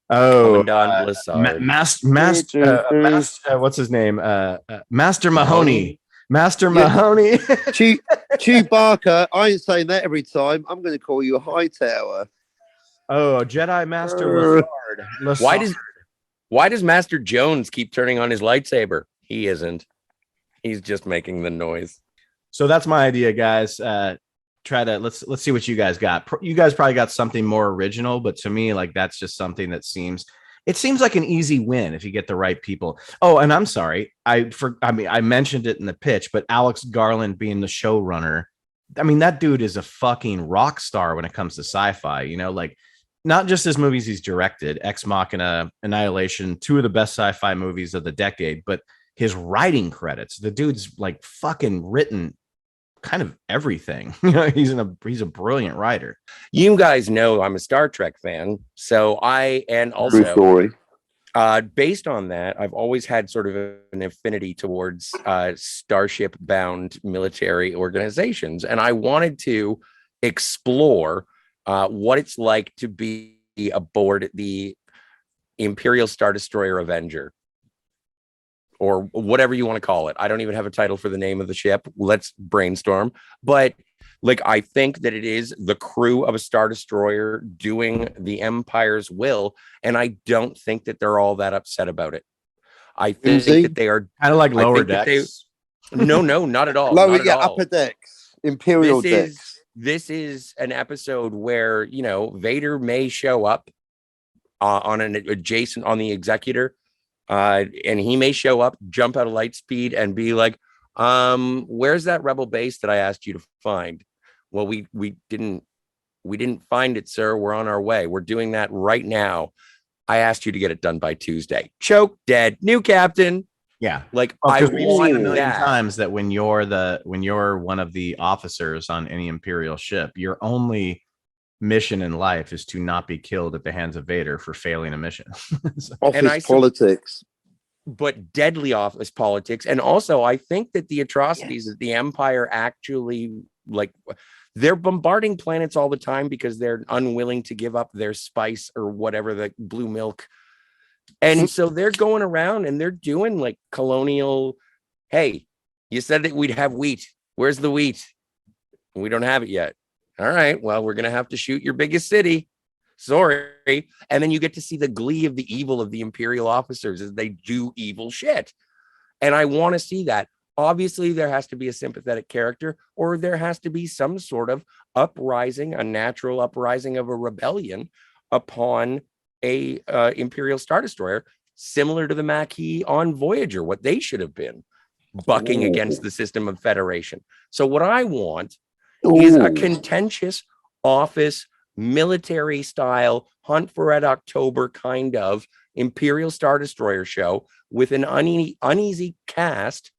Oh, Commandant Lassard. what's his name? Master Mahoney. Master Mahoney. Chewbacca. I ain't saying that every time. I'm going to call you Hightower. Oh, Jedi Master Lassard. Why does Master Jones keep turning on his lightsaber? He isn't. He's just making the noise. So that's my idea, guys. Let's see what you guys got. You guys probably got something more original, but to me, like, that's just something that seems like an easy win if you get the right people. Oh, and I'm sorry, I mentioned it in the pitch, but Alex Garland being the showrunner, I mean, that dude is a fucking rock star when it comes to sci-fi. You know, like, not just his movies he's directed, Ex Machina, Annihilation, two of the best sci-fi movies of the decade, but his writing credits, the dude's like fucking written kind of everything. You know, he's a brilliant writer. You guys know I'm a Star Trek fan, so based on that, I've always had sort of an affinity towards starship-bound military organizations, and I wanted to explore what it's like to be aboard the Imperial Star Destroyer Avenger, or whatever you want to call it. I don't even have a title for the name of the ship. Let's brainstorm. But like, I think that it is the crew of a Star Destroyer doing the Empire's will. And I don't think that they're all that upset about it. I think that they are kind of like Lower Decks. No, not at all. Upper Decks, Imperial Decks. This is an episode where, you know, Vader may show up on an adjacent on the Executor. And he may show up, jump out of light speed, and be like, where's that rebel base that I asked you to find? Well, we didn't find it, sir. We're on our way. We're doing that right now. I asked you to get it done by Tuesday. Choke, dead, new captain. Yeah. Like, we've seen a million times that when you're one of the officers on any Imperial ship, your only mission in life is to not be killed at the hands of Vader for failing a mission. Office politics. But deadly office politics. And also, I think that the atrocities that the Empire actually, like, they're bombarding planets all the time because they're unwilling to give up their spice or whatever, the blue milk. And so they're going around and they're doing like colonial, hey, you said that we'd have wheat. Where's the wheat? We don't have it yet. All right, well, we're going to have to shoot your biggest city. Sorry. And then you get to see the glee of the evil of the Imperial officers as they do evil shit. And I want to see that. Obviously, there has to be a sympathetic character, or there has to be some sort of uprising, a natural uprising of a rebellion upon a Imperial Star Destroyer, similar to the Maquis on Voyager, what they should have been, bucking against the system of Federation. So what I want is a contentious office, military style Hunt for Red October kind of Imperial Star Destroyer show with an uneasy cast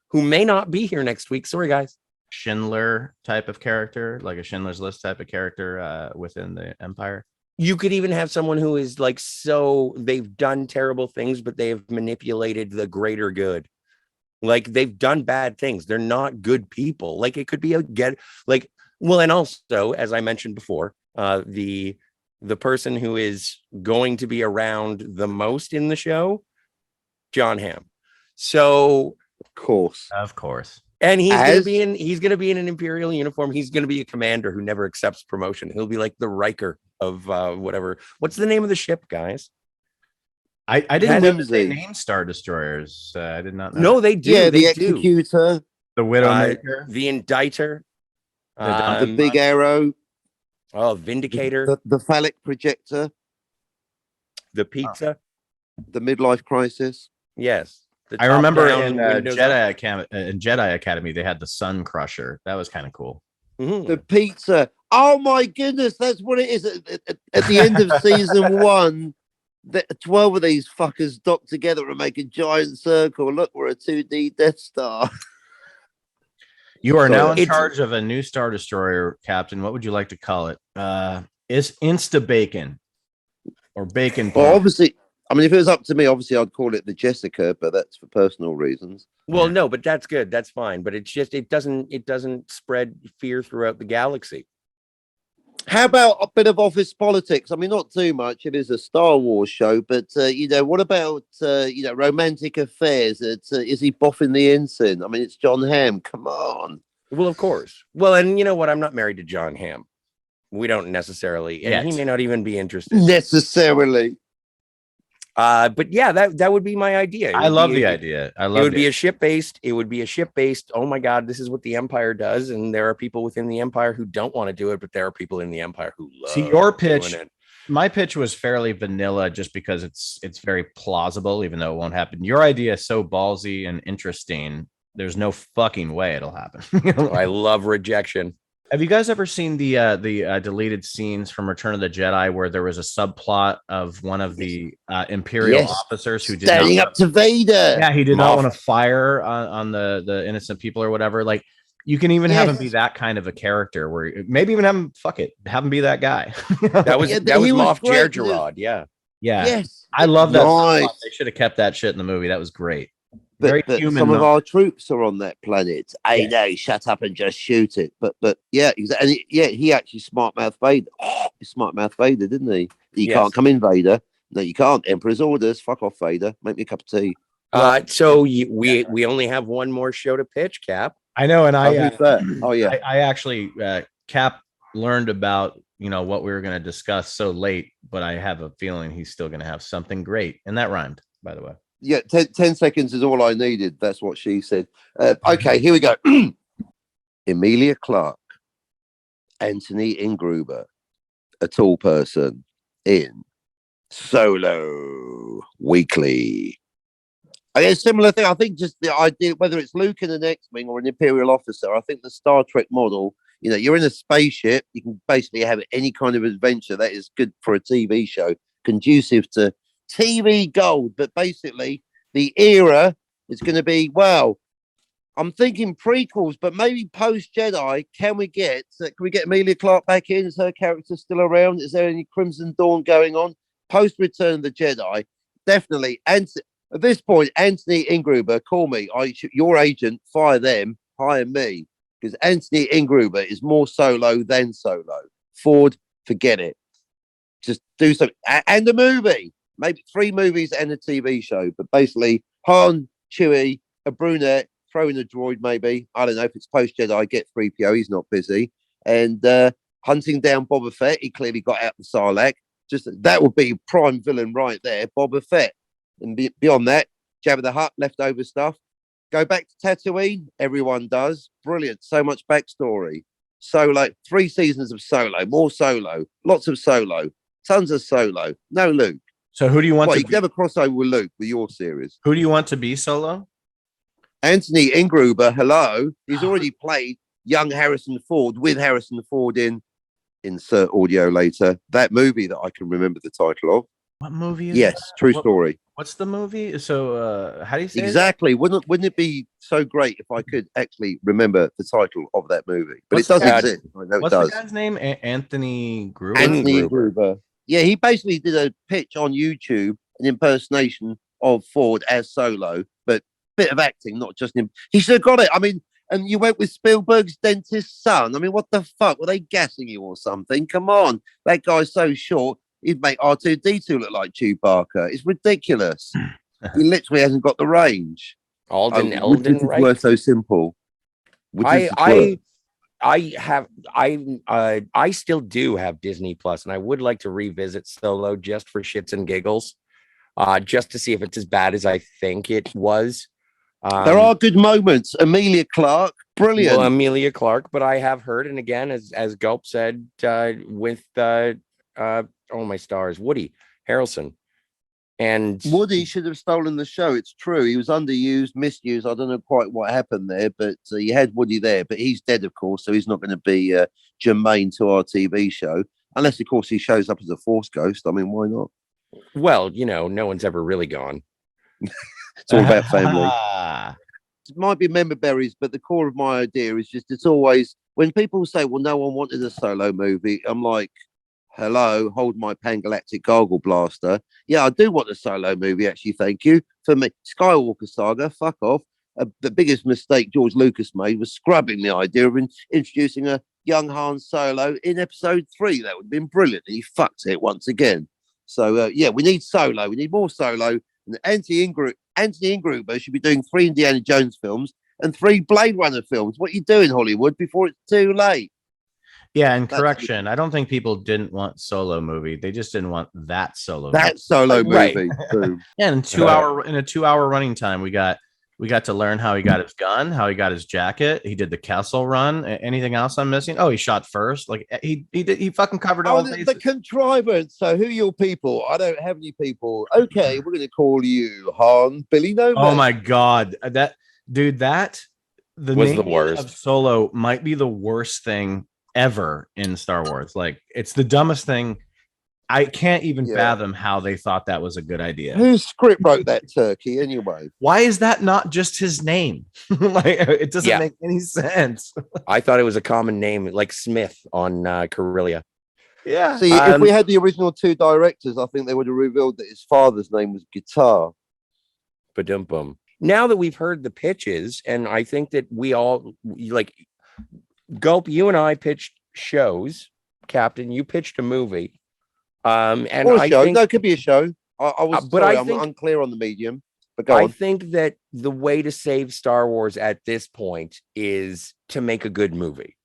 who may not be here next week. Sorry, guys. Schindler type of character, like a Schindler's List type of character within the Empire. You could even have someone who is like, so they've done terrible things, but they have manipulated the greater good. Like, they've done bad things. They're not good people. Like, it could be and also, as I mentioned before, the person who is going to be around the most in the show, John Hamm. So, of course, and he's going to be in an Imperial uniform. He's going to be a commander who never accepts promotion. He'll be like the Riker of whatever. What's the name of the ship, guys? I didn't know that they named Star Destroyers. I did not know. No, they do. Yeah, the Executor, the Widowmaker, the Inditer, the Big Arrow, Vindicator, the Phallic Projector, the Pizza, the Midlife Crisis. Yes, I remember in Jedi Academy they had the Sun Crusher. That was kind of cool. Mm-hmm. The Pizza. Oh my goodness, that's what it is. At the end of season 1. 12 of these fuckers dock together and make a giant circle. Look, we're a 2D Death Star. You are now in charge of a new Star Destroyer, Captain. What would you like to call it? Is Insta Bacon or Bacon Well, Porn. obviously, I mean, if it was up to me, obviously I'd call it the Jessica, but that's for personal reasons. Well, no, but that's good. That's fine. But it's just it doesn't spread fear throughout the galaxy. How about a bit of office politics? I mean, not too much. It is a Star Wars show, but what about romantic affairs? Is he boffing the ensign? I mean, it's John Hamm. Come on. Well, of course. Well, and you know what? I'm not married to John Hamm. We don't necessarily, and Yet. he may not even be interested. Necessarily. But yeah, that would be my idea. I love the idea. I love it. Would be a ship based. It would be a ship based. Oh my God, this is what the Empire does, and there are people within the Empire who don't want to do it, but there are people in the Empire who love. See, your pitch. doing it. My pitch was fairly vanilla, just because it's very plausible, even though it won't happen. Your idea is so ballsy and interesting. There's no fucking way it'll happen. I love rejection. Have you guys ever seen the deleted scenes from Return of the Jedi where there was a subplot of one of the Imperial officers who did standing up to Vader? Yeah, he did not want to fire on the innocent people or whatever. Like, you can even have him be that kind of a character, where maybe even have him be that guy. That was Moff Jerjerrod. Yeah. Yes, I love that. Nice. They should have kept that shit in the movie. That was great. But some of our troops are on that planet. I know, shut up and just shoot it. But yeah, exactly. And he actually smart mouth Vader. Oh, he smart mouth Vader, didn't he? You can't come in, Vader. No, you can't. Emperor's orders. Fuck off, Vader. Make me a cup of tea. So we only have one more show to pitch, Cap. I know, and I actually Cap learned about what we were going to discuss so late, but I have a feeling he's still going to have something great, and that rhymed, by the way. Yeah, 10 seconds is all I needed. That's what she said. Okay, here we go. Emilia Clarke, Anthony Ingruber, a tall person in Solo Weekly. I guess similar thing. I think just the idea, whether it's Luke in an X-Wing or an Imperial officer, I think the Star Trek model, you're in a spaceship. You can basically have any kind of adventure that is good for a TV show, conducive to TV gold. But basically, the era is going to be, well, I'm thinking prequels, but maybe post Jedi. Can we get Emilia Clarke back in? Is her character still around? Is there any Crimson Dawn going on? Post Return of the Jedi, definitely. And at this point, Anthony Ingruber, call me. Your agent, fire them, hire me, because Anthony Ingruber is more Solo than Solo. Ford, forget it. Just do something. And a movie, maybe 3 movies and a TV show. But basically, Han, Chewie, a brunette, throw in a droid, maybe. I don't know if it's post Jedi. Get 3PO. He's not busy. And hunting down Boba Fett. He clearly got out the Sarlacc. Just that would be prime villain right there, Boba Fett. And beyond that, Jabba the Hutt, leftover stuff. Go back to Tatooine. Everyone does. Brilliant. So much backstory. Solo, 3 seasons of Solo, more Solo, lots of Solo, tons of Solo. No Luke. So who do you want to you never cross over with Luke with your series? Who do you want to be Solo? Anthony Ingruber, hello. He's already played young Harrison Ford with Harrison Ford in insert audio later. That movie that I can remember the title of. What movie is Yes, that? true story. What's the movie? So how do you say exactly? Wouldn't it be so great if I could actually remember the title of that movie? But it does exist. I know what's it does. The guy's name? Anthony Gruber. Anthony Gruber. Yeah, he basically did a pitch on YouTube, an impersonation of Ford as Solo, but bit of acting, not just him. He should have got it. I mean, and you went with Spielberg's dentist's son. I mean, what the fuck? Were they gassing you or something? Come on. That guy's so short, he'd make R2-D2 look like Chewbacca. It's ridiculous. He literally hasn't got the range. Elden, right? Were so simple. I still do have Disney Plus, and I would like to revisit Solo just for shits and giggles, just to see if it's as bad as I think it was. There are good moments. Emilia Clarke, brilliant. Well, Emilia Clarke, but I have heard, and again, as Gulp said, with oh my stars, Woody Harrelson. And Woody should have stolen the show. It's true. He was underused, misused. I don't know quite what happened there, but you had Woody there. But he's dead, of course, so he's not going to be germane to our TV show. Unless, of course, he shows up as a Force ghost. I mean, why not? Well, no one's ever really gone. It's all about family. It might be member berries, but the core of my idea is just it's always when people say, well, no one wanted a Solo movie, I'm like, Hello, hold my Pangalactic Gargle Blaster. Yeah, I do want a Solo movie, actually, thank you. For me, Skywalker Saga, fuck off. The biggest mistake George Lucas made was scrubbing the idea of introducing a young Han Solo in episode 3. That would have been brilliant. He fucked it once again. So, yeah, we need Solo. We need more Solo. And Anthony Ingruber should be doing 3 Indiana Jones films and 3 Blade Runner films. What are you doing, Hollywood, before it's too late? Yeah, and correction, I don't think people didn't want Solo movie. They just didn't want that Solo that Solo Right. movie. True. Yeah, in 2 hour running time, we got to learn how he got his gun, how he got his jacket. He did the Kessel Run. Anything else I'm missing? Oh, he shot first. Like he fucking covered all the contrivance. So who are your people? I don't have any people. Okay, we're gonna call you Han Billy No. Oh my god, that dude, that the Was the naming worst. of Solo might be the worst thing ever in Star Wars. Like, it's the dumbest thing. I can't even fathom how they thought that was a good idea. Who script wrote that turkey anyway? Why is that not just his name? Like, it doesn't make any sense. I thought it was a common name, like Smith on Corellia. Yeah. See, if we had the original 2 directors, I think they would have revealed that his father's name was Guitar. Ba-dum-bum. Now that we've heard the pitches, and I think that we all like Gulp, you and I pitched shows. Captain, you pitched a movie. And or a I show. think, No, it could be a show. I was but sorry, I'm unclear on the medium. But go I on. think that the way to save Star Wars at this point is to make a good movie.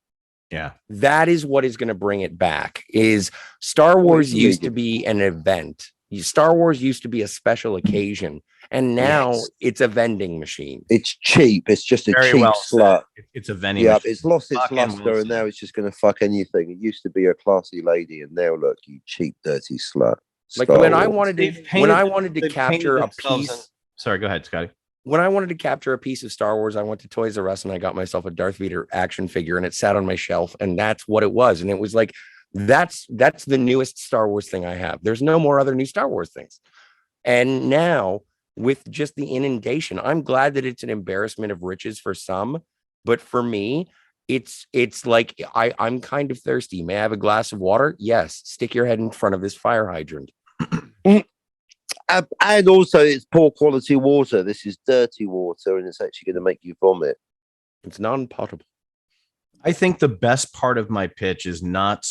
Yeah. That is what is going to bring it back. Is Star Wars used to be an event. Star Wars used to be a special occasion, and now it's a vending machine. It's cheap. It's just a cheap slut. It's a vending Yeah, machine. it's lost its Fucking luster, Wilson. and now it's just going to fuck anything. It used to be a classy lady, and now look, you cheap, dirty slut. Like Star when I Wars. wanted to, when I wanted to capture a piece. Sorry, go ahead, Scotty. When I wanted to capture a piece of Star Wars, I went to Toys R Us and I got myself a Darth Vader action figure, and it sat on my shelf, and that's what it was. And it was like, that's the newest Star Wars thing I have. There's no more other new Star Wars things. And now with just the inundation, I'm glad that it's an embarrassment of riches for some, but for me, it's like I'm kind of thirsty. May I have a glass of water? Yes. Stick your head in front of this fire hydrant. And also, it's poor quality water. This is dirty water, and it's actually going to make you vomit. It's non-potable. I think the best part of my pitch is not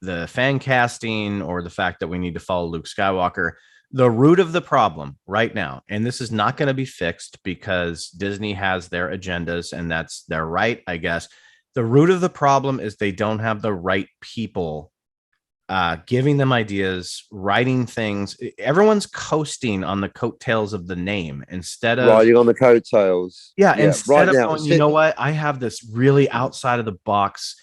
the fan casting or the fact that we need to follow Luke Skywalker. The root of the problem right now, and this is not going to be fixed because Disney has their agendas, and that's their right, I guess. The root of the problem is they don't have the right people giving them ideas, writing things. Everyone's coasting on the coattails of the name instead of riding on the coattails. Instead of going, you know what? I have this really outside of the box,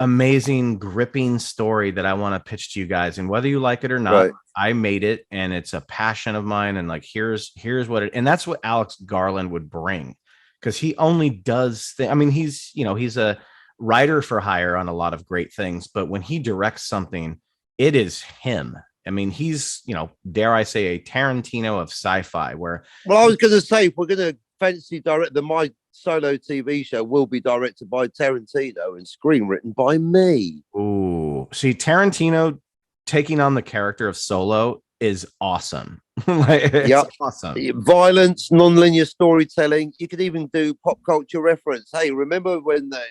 amazing, gripping story that I want to pitch to you guys. And whether you like it or not, I made it, and it's a passion of mine. And like, here's what it, and that's what Alex Garland would bring, because he only does I mean, he's a writer for hire on a lot of great things, but when he directs something, it is him. I mean, he's, dare I say, a Tarantino of sci-fi. Where, well, I was going to say, if we're going to fancy direct, my Solo TV show will be directed by Tarantino and screenwritten by me. Ooh, see, Tarantino taking on the character of Solo is awesome. It's awesome. Violence, non-linear storytelling. You could even do pop culture reference. Hey, remember when the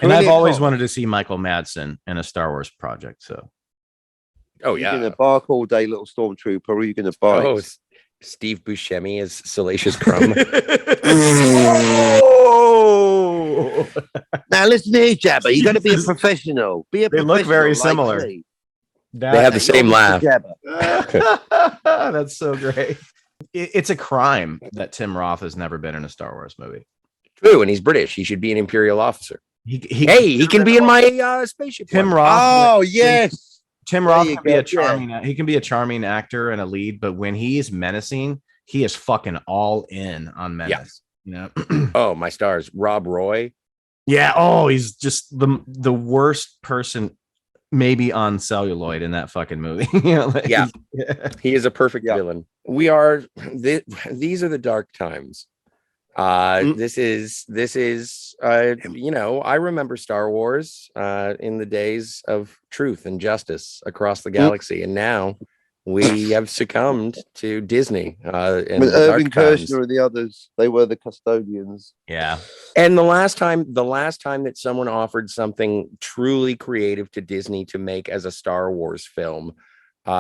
and I've always wanted to see Michael Madsen in a Star Wars project. So, oh yeah, you're gonna bark all day, little stormtrooper. Or are you gonna bite? Oh, Steve Buscemi as Salacious Crumb. Oh! Now listen here, Jabba. You got to be a professional. They look very similar. They have the same laugh. That's so great. It's a crime that Tim Roth has never been in a Star Wars movie. True, and he's British. He should be an Imperial officer. He can be in my spaceship. Tim Roth. Oh yes, Tim Roth can be a charming. He can be a charming actor and a lead, but when he is menacing, he is fucking all in on menace. Oh, my stars, Rob Roy. Yeah. Oh, he's just the worst person, maybe on celluloid in that fucking movie. He is a perfect villain. We are. These are the dark times. This is you know, I remember Star Wars in the days of truth and justice across the galaxy, and now we have succumbed to Disney and With the dark Irving times. Kershner and the others, they were the custodians. Yeah. And the last time that someone offered something truly creative to Disney to make as a Star Wars film,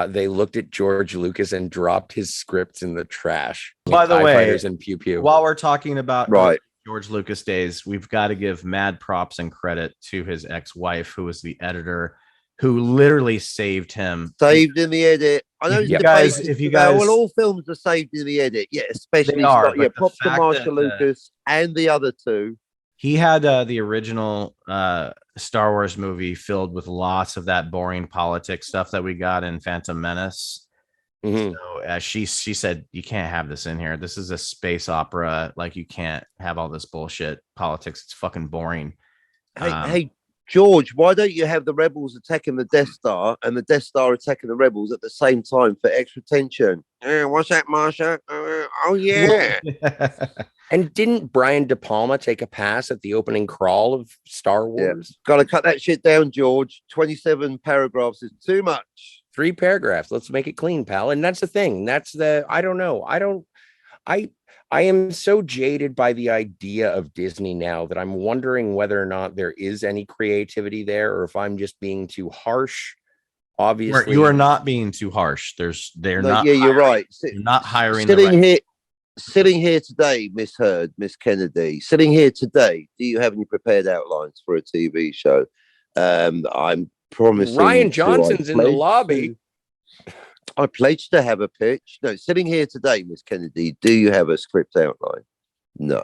they looked at George Lucas and dropped his scripts in the trash. By the TIE way, fighters and pew pew. While we're talking about Right. George Lucas days, we've got to give mad props and credit to his ex-wife, who was the editor, who literally saved him. Saved in the edit. I know If you guys, well, all films are saved in the edit. Yeah, especially They are, but the props to fact Marsha that, Lucas and the other two. he had the original Star Wars movie filled with lots of that boring politics stuff that we got in Phantom Menace. Mhm. So she said, you can't have this in here. This is a space opera. Like, you can't have all this bullshit politics. It's fucking boring. Hey, George, why don't you have the rebels attacking the Death Star and the Death Star attacking the rebels at the same time for extra tension? What's that, Marsha? Oh, yeah. And didn't Brian De Palma take a pass at the opening crawl of Star Wars? Got to cut that shit down, George. 27 paragraphs is too much. 3 paragraphs. Let's make it clean, pal. And that's the thing. I don't know. I am so jaded by the idea of Disney now that I'm wondering whether or not there is any creativity there, or if I'm just being too harsh. Obviously, you are not being too harsh. They're not. Yeah, you're right. They're not hiring. Sitting here today, Miss Heard, Miss Kennedy. Sitting here today. Do you have any prepared outlines for a TV show? I'm promising. Ryan Johnson's in the lobby. I pledged to have a pitch. No, sitting here today, Miss Kennedy, do you have a script outline? No.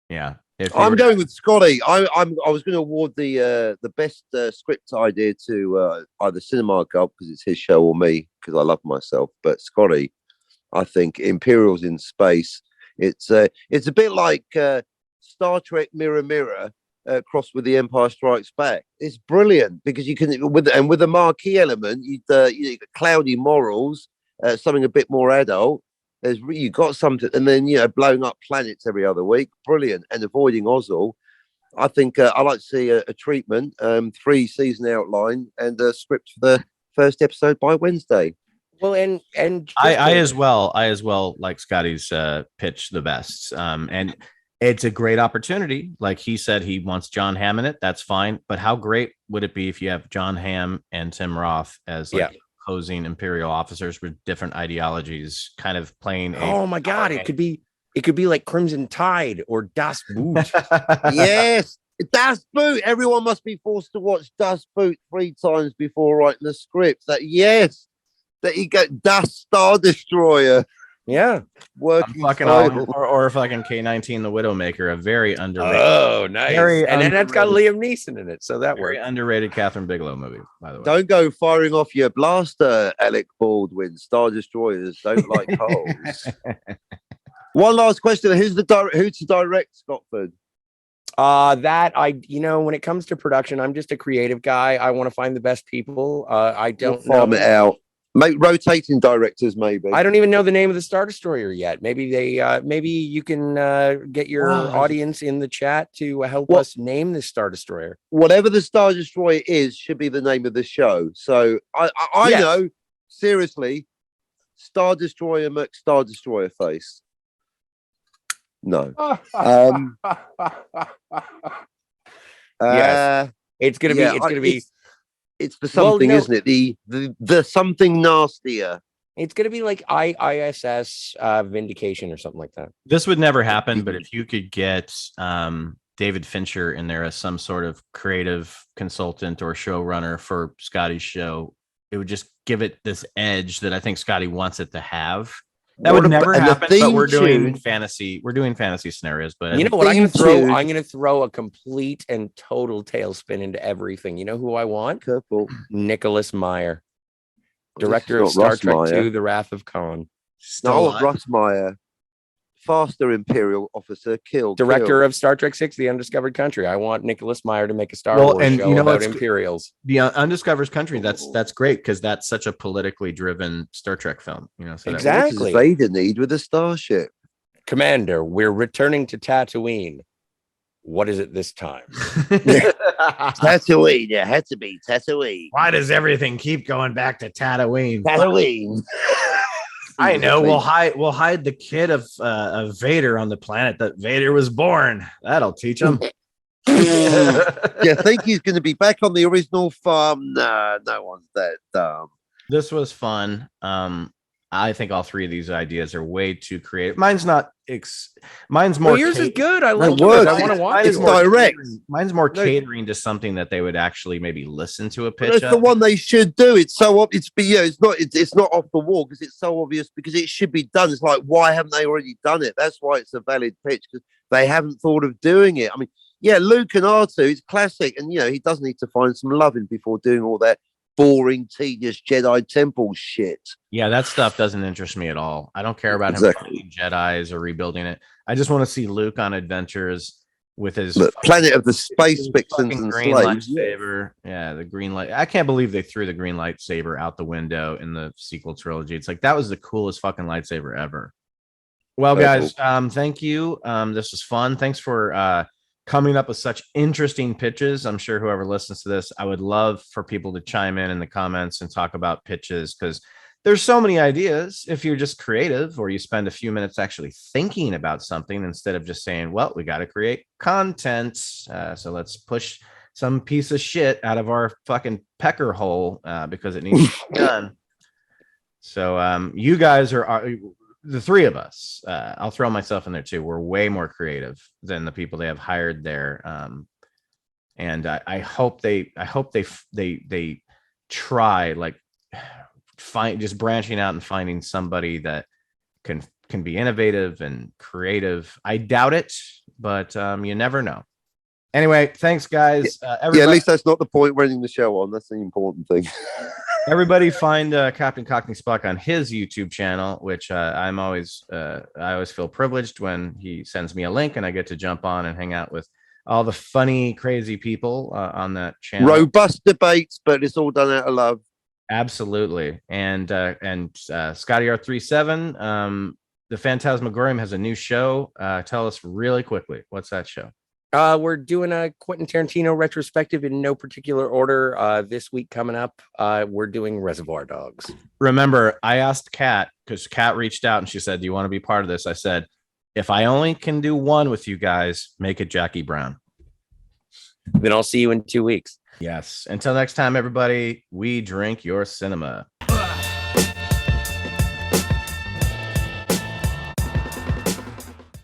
Yeah. I'm going with Scotty. I was going to award the best script idea to either Cinema Gulp, because it's his show, or me, because I love myself. But Scotty, I think Imperials in Space. It's a bit like Star Trek Mirror Mirror crossed with The Empire Strikes Back. It's brilliant because you can with a marquee element. You got cloudy morals, something a bit more adult. You got something, and then blowing up planets every other week. Brilliant, and avoiding Ozzel. I think I like to see a treatment, 3-season outline, and a script for the first episode by Wednesday. Well, and I as well like Scotty's pitch the best. And it's a great opportunity. Like he said, he wants John Hamm in it. That's fine. But how great would it be if you have John Hamm and Tim Roth as opposing Imperial officers with different ideologies, kind of playing? Oh my God! It could be like Crimson Tide or Das Boot. Yes, Das Boot. Everyone must be forced to watch Das Boot 3 times before writing the script. That you get Das Star Destroyer. Yeah, working or fucking K-19 the Widowmaker, a very underrated. Oh, nice. And then that's got Liam Neeson in it, so that very underrated Catherine Bigelow movie, by the way. Don't go firing off your blaster, Alec Baldwin. Star Destroyers don't like holes. One last question: who's to direct Scotford? When it comes to production, I'm just a creative guy. I want to find the best people. I don't farm it out. Make rotating directors, maybe. I don't even know the name of the Star Destroyer yet. Maybe you can get your audience in the chat to help us name this Star Destroyer. Whatever the Star Destroyer is, should be the name of the show. So I know, seriously, Star Destroyer Star Destroyer face. No. Yes. It's gonna be. It's the something, isn't it? The something nastier. It's going to be like ISS Vindication or something like that. This would never happen, but if you could get David Fincher in there as some sort of creative consultant or showrunner for Scotty's show, it would just give it this edge that I think Scotty wants it to have. That would never happen, but we're doing fantasy scenarios. But you know what? I'm going to throw a complete and total tailspin into everything. You know who I want? Careful. Nicholas Meyer, director of Star Trek II: The Wrath of Khan. Russ Meyer, faster Imperial officer killed. Director of Star Trek VI: The Undiscovered Country. I want Nicholas Meyer to make a Star Wars show about Imperials. The Undiscovered Country. That's great because that's such a politically driven Star Trek film. So exactly. What does Vader need with a starship? Commander, we're returning to Tatooine. What is it this time? Tatooine. Yeah, had to be Tatooine. Why does everything keep going back to Tatooine? Tatooine. I know. We'll hide the kid of Vader on the planet that Vader was born. That'll teach him. You think he's going to be back on the original farm? No, no one's that dumb. This was fun. I think all three of these ideas are way too creative. Mine's not. Mine's more. Well, yours is good. I like It yours. works. I want to watch It's it. direct. Mine's more catering to something that they would actually maybe listen to a But pitch that's of. the one they should do. It's so obvious. It's not off the wall because it's so obvious because it should be done. It's like, why haven't they already done it? That's why it's a valid pitch because they haven't thought of doing it. I mean, yeah, Luke and R2 is classic, and he does need to find some loving before doing all that boring, tedious Jedi temple shit. Yeah, that stuff doesn't interest me at all. I don't care about him fighting Jedis or rebuilding it. I just want to see Luke on adventures with his Planet of the Space Vixens and green slaves. lightsaber. Yeah, the green light. I can't believe they threw the green lightsaber out the window in the sequel trilogy. It's like that was the coolest fucking lightsaber ever. Well, guys, thank you. This was fun. Thanks for coming up with such interesting pitches. I'm sure whoever listens to this, I would love for people to chime in the comments and talk about pitches because there's so many ideas. If you're just creative or you spend a few minutes actually thinking about something instead of just saying, well, we got to create content. So let's push some piece of shit out of our fucking pecker hole because it needs to be done. So you guys are the three of us. I'll throw myself in there too. We're way more creative than the people they have hired there. And I hope they try like just branching out and finding somebody that can be innovative and creative. I doubt it, but you never know. Anyway, thanks guys. At least that's not the point we're ending the show on. That's the important thing. Everybody find Captain Cockney Spock on his YouTube channel, which I always feel privileged when he sends me a link and I get to jump on and hang out with all the funny, crazy people on that channel. Robust debates, but it's all done out of love. Absolutely. And Scotty R37, the Phantasmagorium has a new show. Tell us really quickly, what's that show? We're doing a Quentin Tarantino retrospective in no particular order. This week coming up, we're doing Reservoir Dogs. Remember, I asked Kat because Kat reached out and she said, do you want to be part of this? I said, if I only can do one with you guys, make it Jackie Brown. Then I'll see you in 2 weeks. Yes. Until next time, everybody, we drink your cinema.